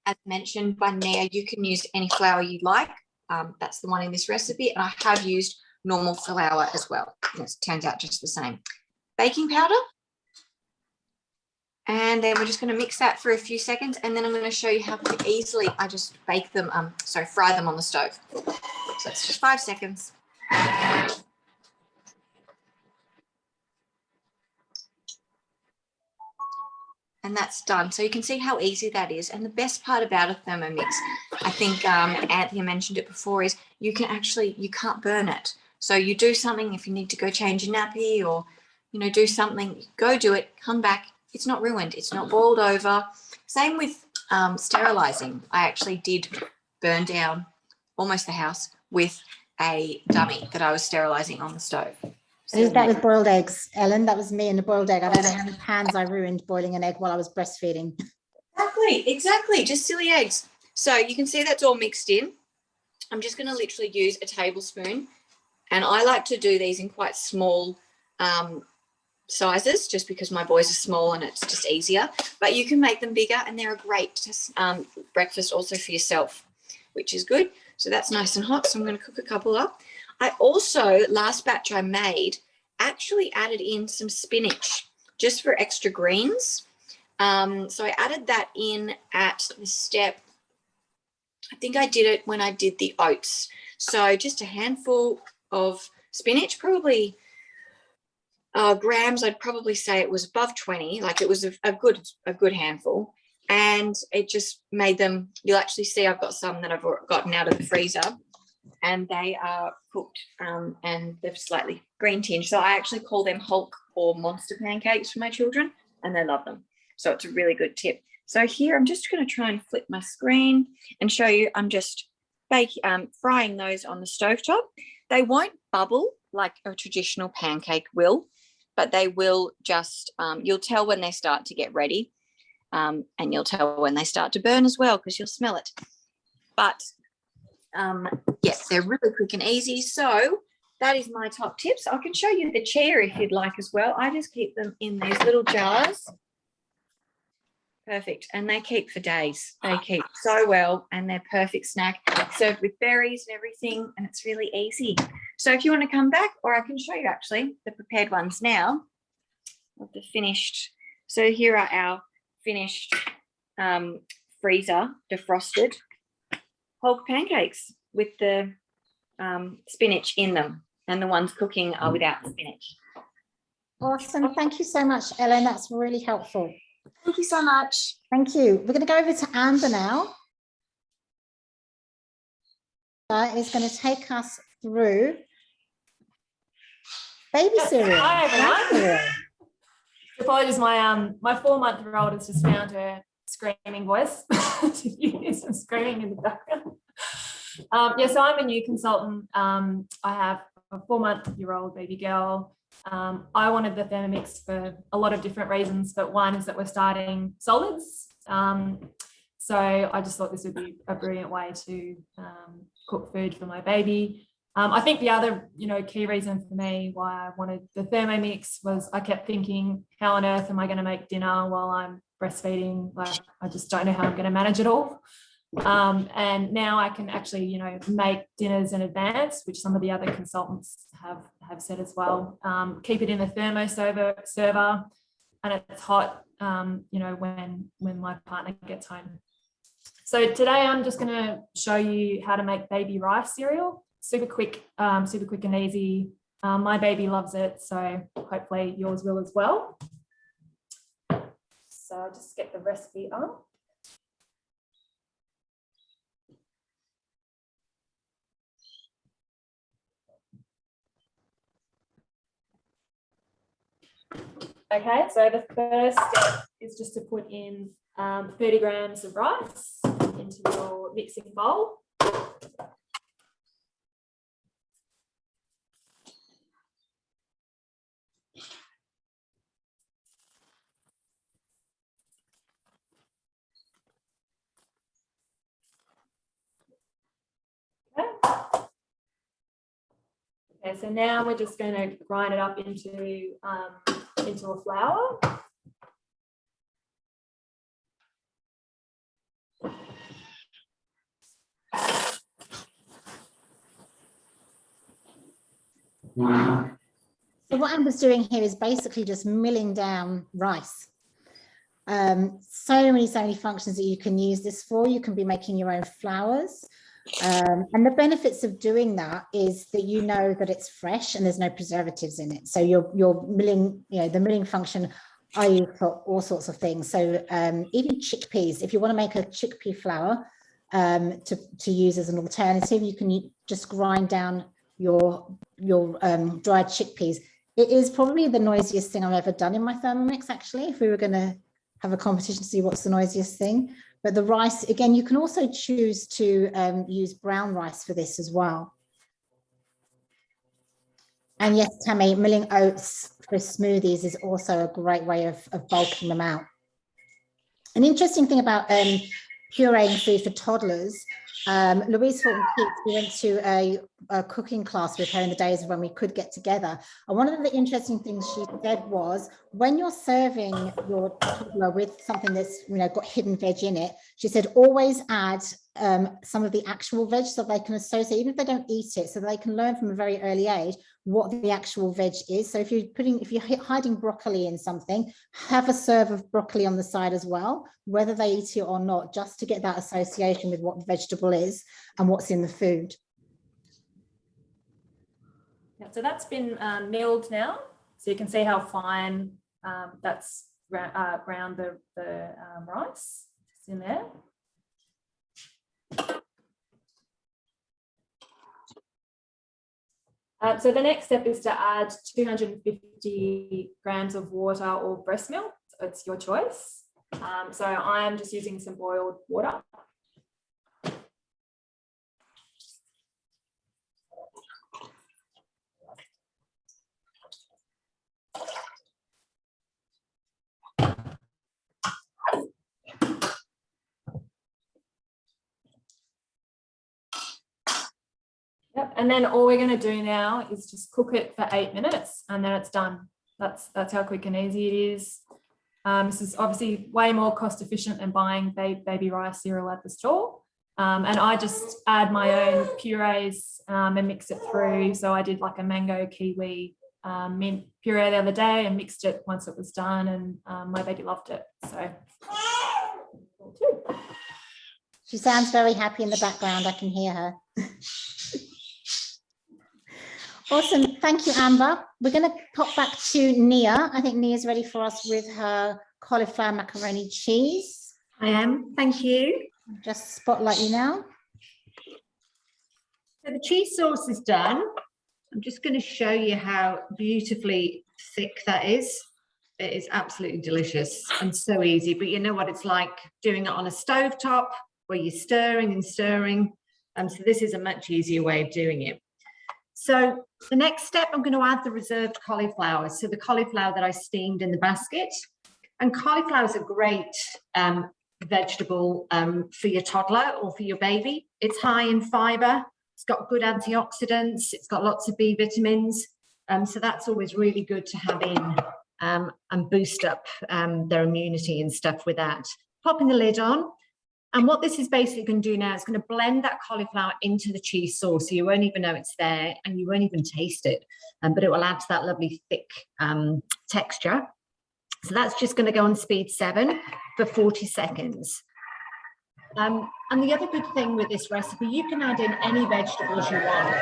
As mentioned by Nia, you can use any flour you like. That's the one in this recipe. And I have used normal flour as well. And it turns out just the same. Baking powder. And then we're just going to mix that for a few seconds. And then I'm going to show you how easily I just bake them, fry them on the stove. So it's just 5 seconds. And that's done. So you can see how easy that is. And the best part about a Thermomix, I think Anthea mentioned it before, is you can't burn it. So you do something, if you need to go change a nappy or, do something, go do it, come back. It's not ruined. It's not boiled over. Same with sterilizing. I actually did burn down almost the house with a dummy that I was sterilizing on the stove. So that was boiled eggs, Ellen. That was me and the boiled egg. I don't know how many pans I ruined boiling an egg while I was breastfeeding. Exactly. Just silly eggs. So you can see that's all mixed in. I'm just going to literally use a tablespoon. And I like to do these in quite small sizes, just because my boys are small and it's just easier. But you can make them bigger, and they're a great breakfast also for yourself, which is good. So that's nice and hot. So I'm going to cook a couple up. I also, last batch I made, actually added in some spinach just for extra greens. So I added that in at the step, I think I did it when I did the oats. So just a handful of spinach, probably grams, I'd probably say it was above 20, like it was a good handful. And it just made them, you'll actually see I've got some that I've gotten out of the freezer, and they are cooked and they're slightly green tinged. So I actually call them Hulk or monster pancakes for my children, and they love them. So it's a really good tip. So here I'm just going to try and flip my screen and show you I'm just frying those on the stovetop. They won't bubble like a traditional pancake will, but they will just, you'll tell when they start to get ready, and you'll tell when they start to burn as well, because you'll smell it. but yeah, they're really quick and easy. So that is my top tips. I can show you the chair if you'd like as well. I just keep them in these little jars. Perfect. And they keep for days. They keep so well, and they're perfect snack, served with berries and everything, and it's really easy. So if you want to come back, or I can show you actually the prepared ones now of the finished. So here are our finished freezer defrosted Hulk pancakes with the spinach in them, and the ones cooking are without spinach. Awesome. Thank you so much, Ellen. That's really helpful. Thank you so much. Thank you. We're going to go over to Amber now. Is going to take us through baby cereal. Hi everyone. Cereal. Apologies, my 4-month-old has just found her screaming voice. You hear some screaming in the background. Yeah, so I'm a new consultant. I have a 4-month-old baby girl. I wanted the Thermomix for a lot of different reasons, but one is that we're starting solids. So I just thought this would be a brilliant way to cook food for my baby. I think the other, key reason for me why I wanted the Thermomix was I kept thinking, how on earth am I going to make dinner while I'm breastfeeding? Like, I just don't know how I'm going to manage it all. And now I can actually, make dinners in advance, which some of the other consultants have said as well. Keep it in the thermo server, and it's hot, when my partner gets home. So today I'm just going to show you how to make baby rice cereal. Super quick and easy. My baby loves it, so hopefully yours will as well. So I'll just get the recipe on. Okay, so the first step is just to put in 30 grams of rice into your mixing bowl. Okay, so now we're just going to grind it up into a flour. So what Amber's doing here is basically just milling down rice. So many functions that you can use this for. You can be making your own flours. And the benefits of doing that is that you know that it's fresh and there's no preservatives in it. So you're milling, the milling function I use for all sorts of things. So even chickpeas, if you want to make a chickpea flour to use as an alternative, you can just grind down your dried chickpeas. It is probably the noisiest thing I've ever done in my Thermomix, actually, if we were going to have a competition to see what's the noisiest thing. But the rice, again, you can also choose to use brown rice for this as well. And yes, Tammy, milling oats for smoothies is also a great way of bulking them out. An interesting thing about pureeing food for toddlers, Louise Fulton-Keats, we went to a cooking class with her in the days when we could get together. And one of the interesting things she said was, when you're serving your toddler with something that's got hidden veg in it, she said always add some of the actual veg so they can associate, even if they don't eat it, so they can learn from a very early age what the actual veg is. So if you're hiding broccoli in something, have a serve of broccoli on the side as well, whether they eat it or not, just to get that association with what the vegetable is and what's in the food. Yeah, so that's been milled now, so you can see how fine that's ground the rice. It's in there. So the next step is to add 250 grams of water or breast milk. It's your choice. So I'm just using some boiled water. Yep, and then all we're going to do now is just cook it for 8 minutes and then it's done. That's how quick and easy it is. This is obviously way more cost efficient than buying baby rice cereal at the store. And I just add my own purees and mix it through. So I did like a mango kiwi mint puree the other day and mixed it once it was done, and my baby loved it. So She sounds very happy in the background. I can hear her. Awesome. Thank you, Amber. We're going to pop back to Nia. I think Nia's ready for us with her cauliflower macaroni cheese. I am. Thank you. Just spotlight you now. So the cheese sauce is done. I'm just going to show you how beautifully thick that is. It is absolutely delicious and so easy, but you know what it's like doing it on a stovetop where you're stirring and stirring. So this is a much easier way of doing it. So the next step, I'm going to add the reserved cauliflower. So the cauliflower that I steamed in the basket. And cauliflower is a great vegetable for your toddler or for your baby. It's high in fiber. It's got good antioxidants. It's got lots of B vitamins. So that's always really good to have in and boost up their immunity and stuff with that. Popping the lid on. And what this is basically going to do now is going to blend that cauliflower into the cheese sauce. So you won't even know it's there and you won't even taste it. But it will add to that lovely thick texture. So that's just going to go on speed 7 for 40 seconds. And the other good thing with this recipe, you can add in any vegetables you want.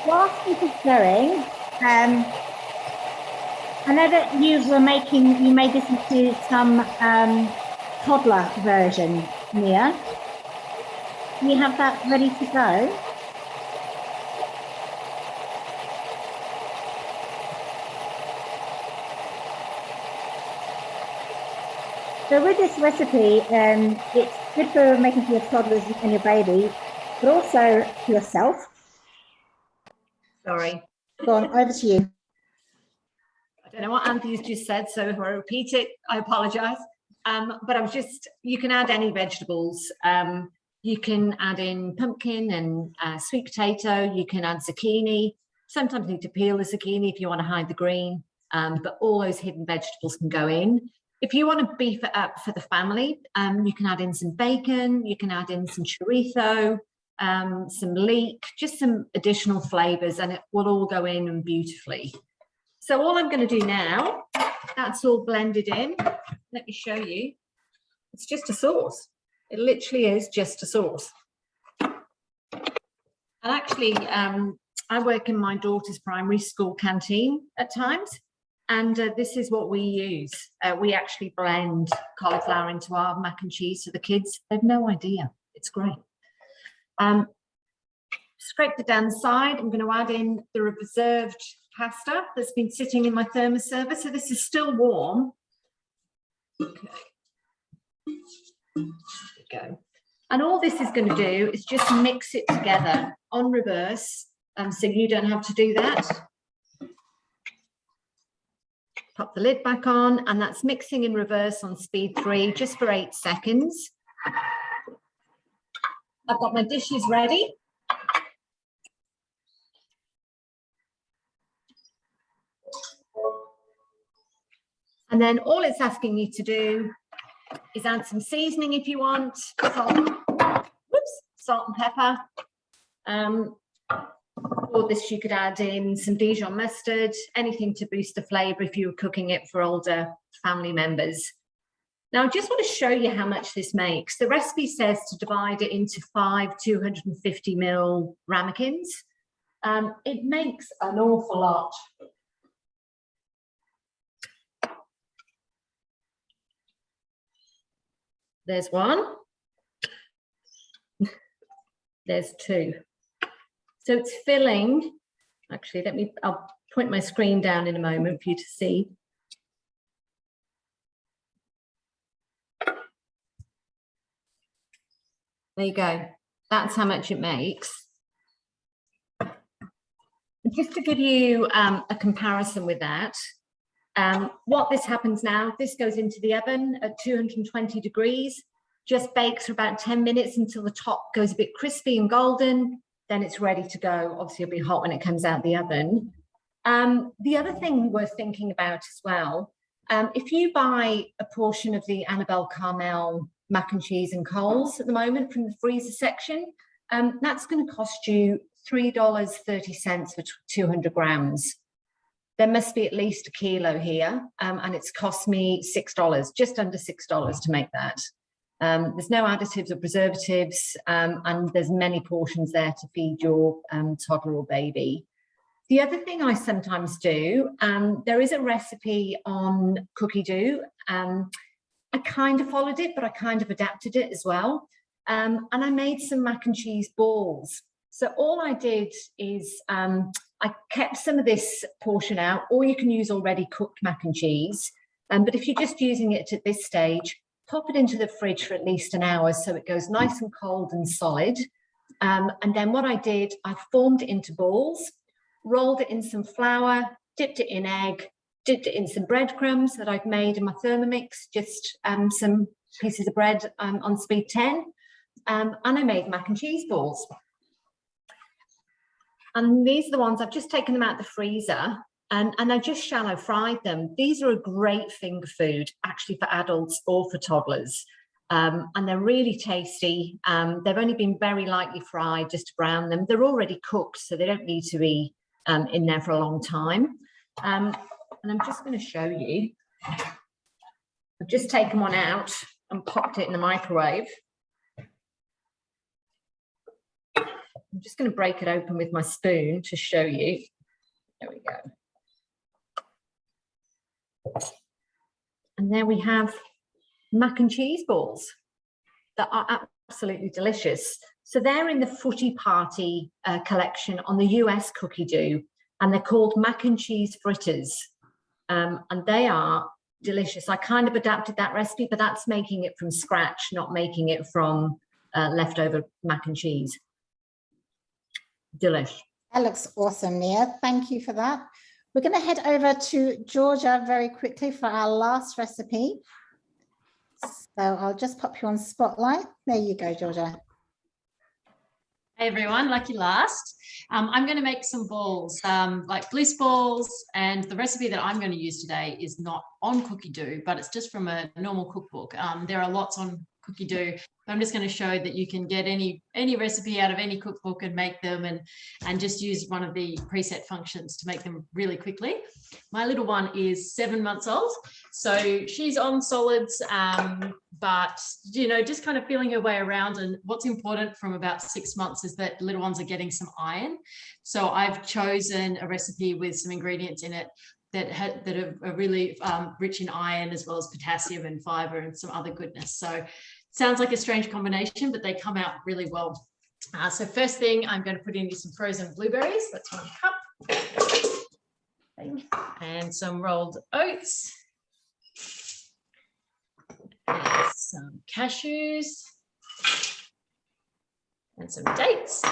Whilst this is going, I know that you made this into some toddler version, Nia. Do you have that ready to go? So with this recipe, it's good for making for your toddlers and your baby, but also for yourself. Sorry. Go on, over to you. I don't know what Anthony's just said, so if I repeat it, I apologise. But I was just, you can add any vegetables. You can add in pumpkin and sweet potato. You can add zucchini. Sometimes you need to peel the zucchini if you want to hide the green. But all those hidden vegetables can go in. If you want to beef it up for the family, you can add in some bacon. You can add in some chorizo, some leek, just some additional flavours, and it will all go in and beautifully. So all I'm going to do now, that's all blended in. Let me show you. It's just a sauce. It literally is just a sauce. And actually, I work in my daughter's primary school canteen at times, and this is what we use. We actually blend cauliflower into our mac and cheese for the kids. They have no idea. It's great. Scrape the downside. I'm going to add in the reserved pasta that's been sitting in my thermos server. So this is still warm. Okay. There we go. And all this is going to do is just mix it together on reverse, so you don't have to do that. Pop the lid back on, and that's mixing in reverse on speed 3, just for 8 seconds. I've got my dishes ready. And then all it's asking you to do is add some seasoning if you want, salt and pepper. Or this, you could add in some Dijon mustard, anything to boost the flavour if you were cooking it for older family members. Now, I just want to show you how much this makes. The recipe says to divide it into 5 250 ml ramekins. It makes an awful lot. There's 1. There's 2. So it's filling. Actually, I'll point my screen down in a moment for you to see. There you go. That's how much it makes. Just to give you a comparison with that, what this happens now, this goes into the oven at 220 degrees, just bakes for about 10 minutes until the top goes a bit crispy and golden, then it's ready to go. Obviously it'll be hot when it comes out the oven. The other thing worth thinking about as well, if you buy a portion of the Annabelle Carmel mac and cheese and coals at the moment from the freezer section, that's going to cost you $3.30 for 200 grams. There must be at least a kilo here, and it's cost me $6, just under $6 to make that. There's no additives or preservatives, and there's many portions there to feed your toddler or baby. The other thing I sometimes do, there is a recipe on cookie dough. I kind of followed it, but I kind of adapted it as well. And I made some mac and cheese balls. So all I did is I kept some of this portion out, or you can use already cooked mac and cheese. But if you're just using it at this stage, pop it into the fridge for at least an hour so it goes nice and cold and solid. And then what I did, I formed it into balls, rolled it in some flour, dipped it in egg, dipped it in some breadcrumbs that I'd made in my Thermomix, just some pieces of bread on speed 10. And I made mac and cheese balls. And these are the ones, I've just taken them out of the freezer and I just shallow fried them. These are a great finger food, actually, for adults or for toddlers. And they're really tasty. They've only been very lightly fried just to brown them. They're already cooked, so they don't need to be in there for a long time. And I'm just going to show you. I've just taken one out and popped it in the microwave. I'm just going to break it open with my spoon to show you. There we go. And there we have mac and cheese balls that are absolutely delicious. So they're in the Footy Party collection on the US cookie dough, and they're called mac and cheese fritters. And they are delicious. I kind of adapted that recipe, but that's making it from scratch, not making it from leftover mac and cheese. Delish. That looks awesome, Nia. Thank you for that. We're going to head over to Georgia very quickly for our last recipe. So I'll just pop you on spotlight. There you go, Georgia. Hey everyone, lucky last. I'm going to make some balls, like bliss balls, and the recipe that I'm going to use today is not on cookie dough, but it's just from a normal cookbook. There are lots on cookie dough. I'm just going to show that you can get any recipe out of any cookbook and make them, and just use one of the preset functions to make them really quickly. My little one is 7 months old, so she's on solids, but you know, just kind of feeling her way around. And what's important from about 6 months is that little ones are getting some iron. So I've chosen a recipe with some ingredients in it that are really rich in iron, as well as potassium and fiber and some other goodness. So sounds like a strange combination, but they come out really well. So first thing, I'm going to put in some frozen blueberries. That's 1 cup. And some rolled oats. And some cashews. And some dates.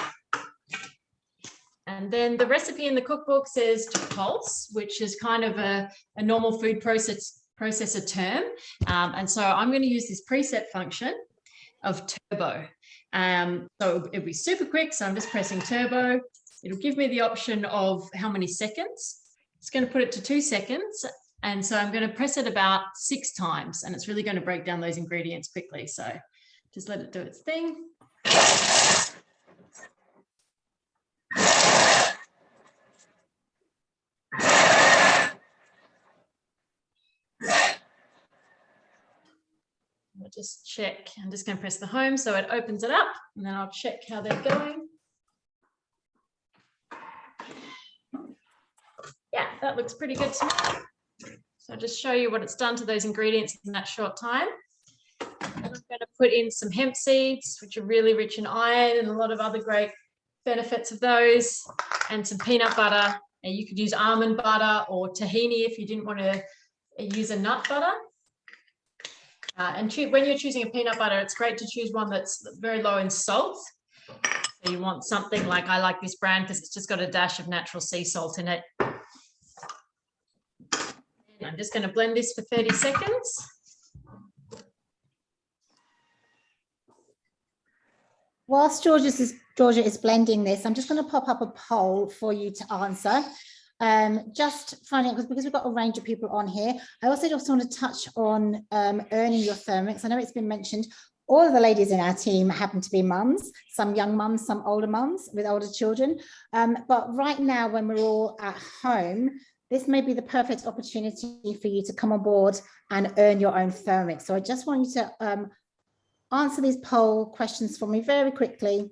And then the recipe in the cookbook says to pulse, which is kind of a normal food processor term. And so I'm going to use this preset function of turbo. So it'll be super quick. So I'm just pressing turbo. It'll give me the option of how many seconds. It's going to put it to 2 seconds. And so I'm going to press it about 6 times, and it's really going to break down those ingredients quickly. So just let it do its thing. I'll just check. I'm just going to press the home so it opens it up, and then I'll check how they're going. Yeah, that looks pretty good to me. So I'll just show you what it's done to those ingredients in that short time. And I'm going to put in some hemp seeds, which are really rich in iron and a lot of other great benefits of those, and some peanut butter. And you could use almond butter or tahini if you didn't want to use a nut butter. And when you're choosing a peanut butter, it's great to choose one that's very low in salt. So you want something like, I like this brand because it's just got a dash of natural sea salt in it. And I'm just going to blend this for 30 seconds. Whilst Georgia is blending this, I'm just going to pop up a poll for you to answer. Just finding out, because we've got a range of people on here. I also just want to touch on earning your Thermomix. I know it's been mentioned. All of the ladies in our team happen to be mums, some young mums, some older mums with older children. But right now, when we're all at home, this may be the perfect opportunity for you to come on board and earn your own Thermomix. So I just want you to answer these poll questions for me very quickly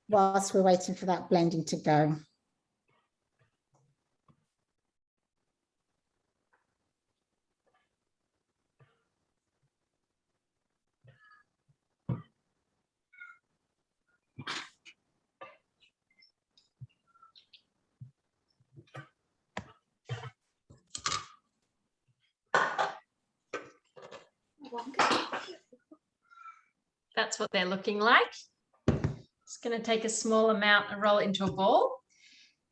whilst we're waiting for that blending to go. That's what they're looking like. Just going to take a small amount and roll it into a ball.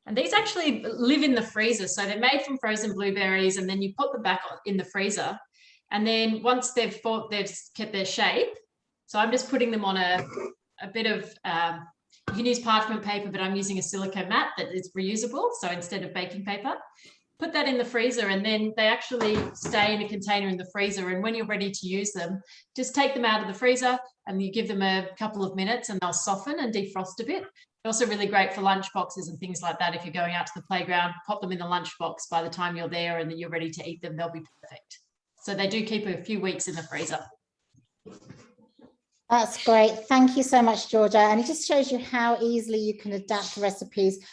And these actually live in the freezer. So they're made from frozen blueberries, and then you put them back in the freezer. And then once they've kept their shape, so I'm just putting them on a bit of, you can use parchment paper, but I'm using a silicone mat that is reusable. So instead of baking paper, put that in the freezer, and then they actually stay in a container in the freezer. And when you're ready to use them, just take them out of the freezer and you give them a couple of minutes and they'll soften and defrost a bit. They're also really great for lunch boxes and things like that. If you're going out to the playground, pop them in the lunch box. By the time you're there and then you're ready to eat them, they'll be perfect. So they do keep a few weeks in the freezer. That's great. Thank you so much, Georgia. And it just shows you how easily you can adapt recipes.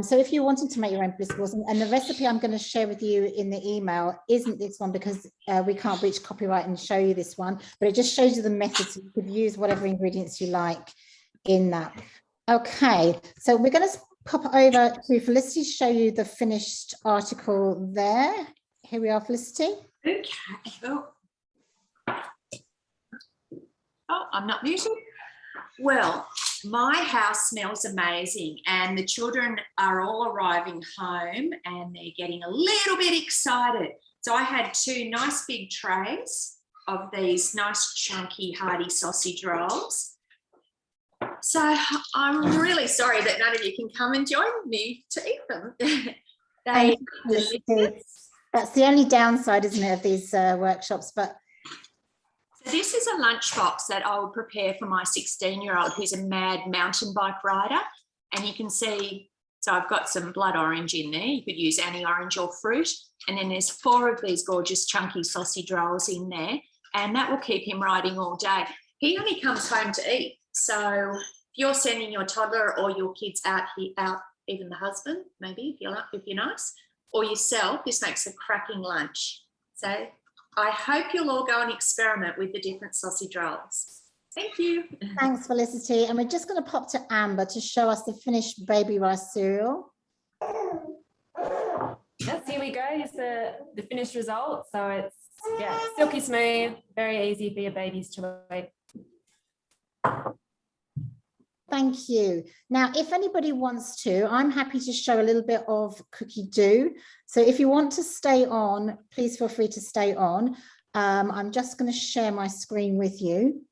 So if you're wanting to make your own bliss balls, and the recipe I'm going to share with you in the email isn't this one because we can't reach copyright and show you this one, but it just shows you the methods. You could use whatever ingredients you like in that. Okay, so we're going to pop over to Felicity to show you the finished article there. Here we are, Felicity. Okay. Oh, I'm not muted. Well, my house smells amazing and the children are all arriving home and they're getting a little bit excited. So I had 2 nice big trays of these nice chunky hearty sausage rolls. So I'm really sorry that none of you can come and join me to eat them. That's the only downside, isn't it, of these workshops, but so this is a lunchbox that I would prepare for my 16-year-old who's a mad mountain bike rider. And you can see, so I've got some blood orange in there. You could use any orange or fruit. And then there's 4 of these gorgeous chunky sausage rolls in there. And that will keep him riding all day. He only comes home to eat. So if you're sending your toddler or your kids out, even the husband, maybe, if you're nice, or yourself, this makes a cracking lunch. So I hope you'll all go and experiment with the different sausage rolls. Thank you. Thanks, Felicity. And we're just going to pop to Amber to show us the finished baby rice cereal. Yes, here we go. Here's the finished result. So it's, yeah, silky smooth, very easy for your babies to eat. Thank you. Now, if anybody wants to, I'm happy to show a little bit of cookie dough. So if you want to stay on, please feel free to stay on. I'm just going to share my screen with you.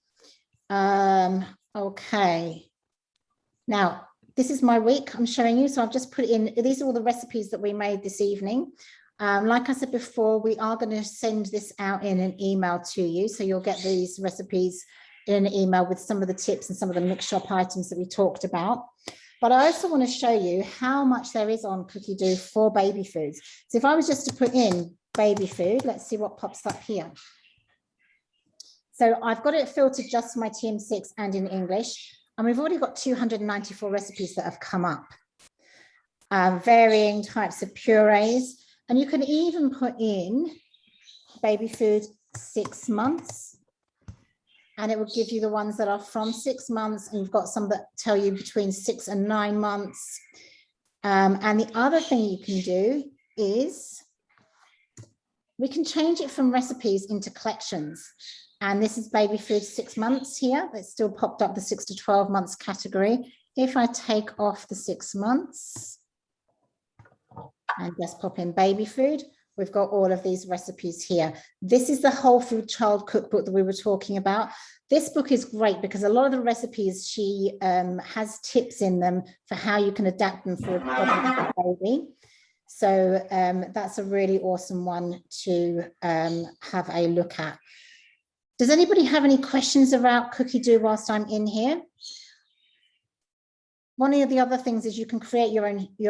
Okay. Now, this is my week I'm showing you. So I've just put in, these are all the recipes that we made this evening. Like I said before, we are going to send this out in an email to you. So you'll get these recipes in an email with some of the tips and some of the mix shop items that we talked about. But I also want to show you how much there is on cookie dough for baby foods. So if I was just to put in baby food, let's see what pops up here. So I've got it filtered just for my TM6 and in English. And we've already got 294 recipes that have come up. Varying types of purees. And you can even put in baby food 6 months. And it will give you the ones that are from 6 months. And you've got some that tell you between 6 and 9 months. And the other thing you can do is we can change it from recipes into collections. And this is baby food 6 months here. It's still popped up the 6 to 12 months category. If I take off the 6 months and just pop in baby food, we've got all of these recipes here. This is the Whole Food Child Cookbook that we were talking about. This book is great because a lot of the recipes, she has tips in them for how you can adapt them for a baby. So that's a really awesome one to have a look at. Does anybody have any questions about Cookie Do whilst I'm in here? One of the other things is you can create your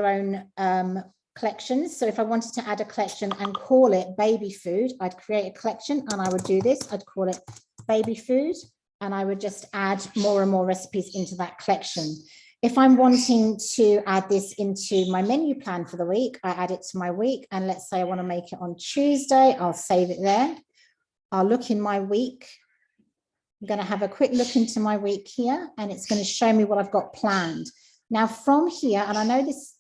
own collections. So if I wanted to add a collection and call it baby food, I'd create a collection and I would do this. I'd call it baby food and I would just add more and more recipes into that collection. If I'm wanting to add this into my menu plan for the week, I add it to my week. And let's say I want to make it on Tuesday, I'll save it there. I'll look in my week. I'm going to have a quick look into my week here and it's going to show me what I've got planned. Now from here, and I know this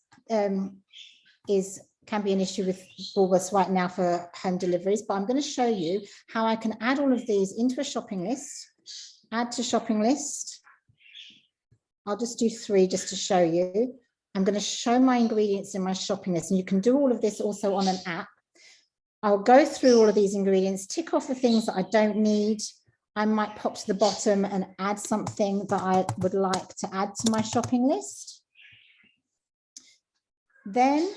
can be an issue with Woolworths right now for home deliveries, but I'm going to show you how I can add all of these into a shopping list, add to shopping list. I'll just do 3 just to show you. I'm going to show my ingredients in my shopping list and you can do all of this also on an app. I'll go through all of these ingredients, tick off the things that I don't need. I might pop to the bottom and add something that I would like to add to my shopping list. Then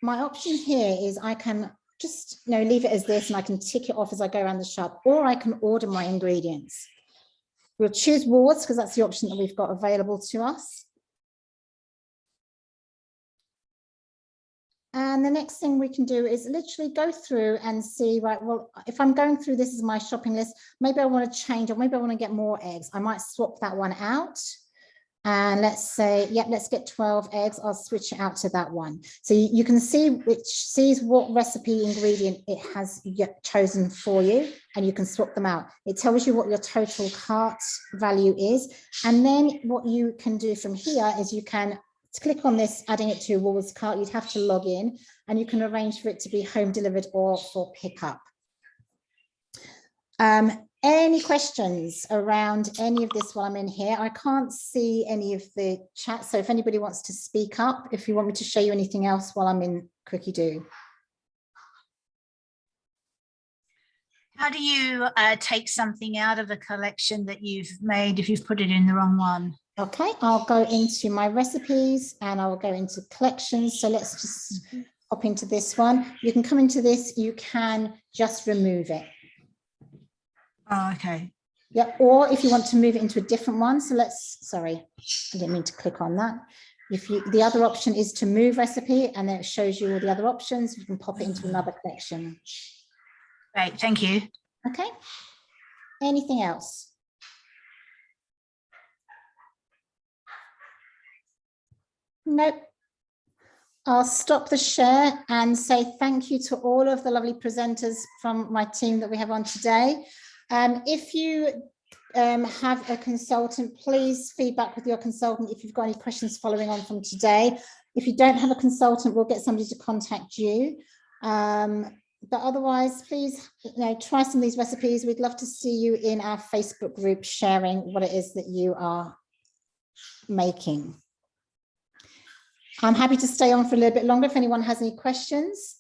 my option here is I can just leave it as this and I can tick it off as I go around the shop, or I can order my ingredients. We'll choose Woolworths because that's the option that we've got available to us. And the next thing we can do is literally go through and see, right, well, if I'm going through this as my shopping list, maybe I want to change or maybe I want to get more eggs. I might swap that one out. And let's say, yep, let's get 12 eggs. I'll switch it out to that one. So you can see which sees what recipe ingredient it has chosen for you, and you can swap them out. It tells you what your total cart value is. And then what you can do from here is you can click on this, adding it to Woolworths cart. You'd have to log in and you can arrange for it to be home delivered or for pickup. Any questions around any of this while I'm in here? I can't see any of the chat, so if anybody wants to speak up, if you want me to show you anything else while I'm in Cookie Do. How do you take something out of a collection that you've made if you've put it in the wrong one? Okay, I'll go into my recipes and I'll go into collections. So let's just hop into this one. You can come into this, you can just remove it. Oh, okay. Yeah, or if you want to move it into a different one. So sorry, I didn't mean to click on that. The other option is to move recipe and then it shows you all the other options. You can pop it into another collection. Great, thank you. Okay, anything else? Nope. I'll stop the share and say thank you to all of the lovely presenters from my team that we have on today. If you have a consultant, please feedback with your consultant if you've got any questions following on from today. If you don't have a consultant, we'll get somebody to contact you. But otherwise, please try some of these recipes. We'd love to see you in our Facebook group sharing what it is that you are making. I'm happy to stay on for a little bit longer if anyone has any questions.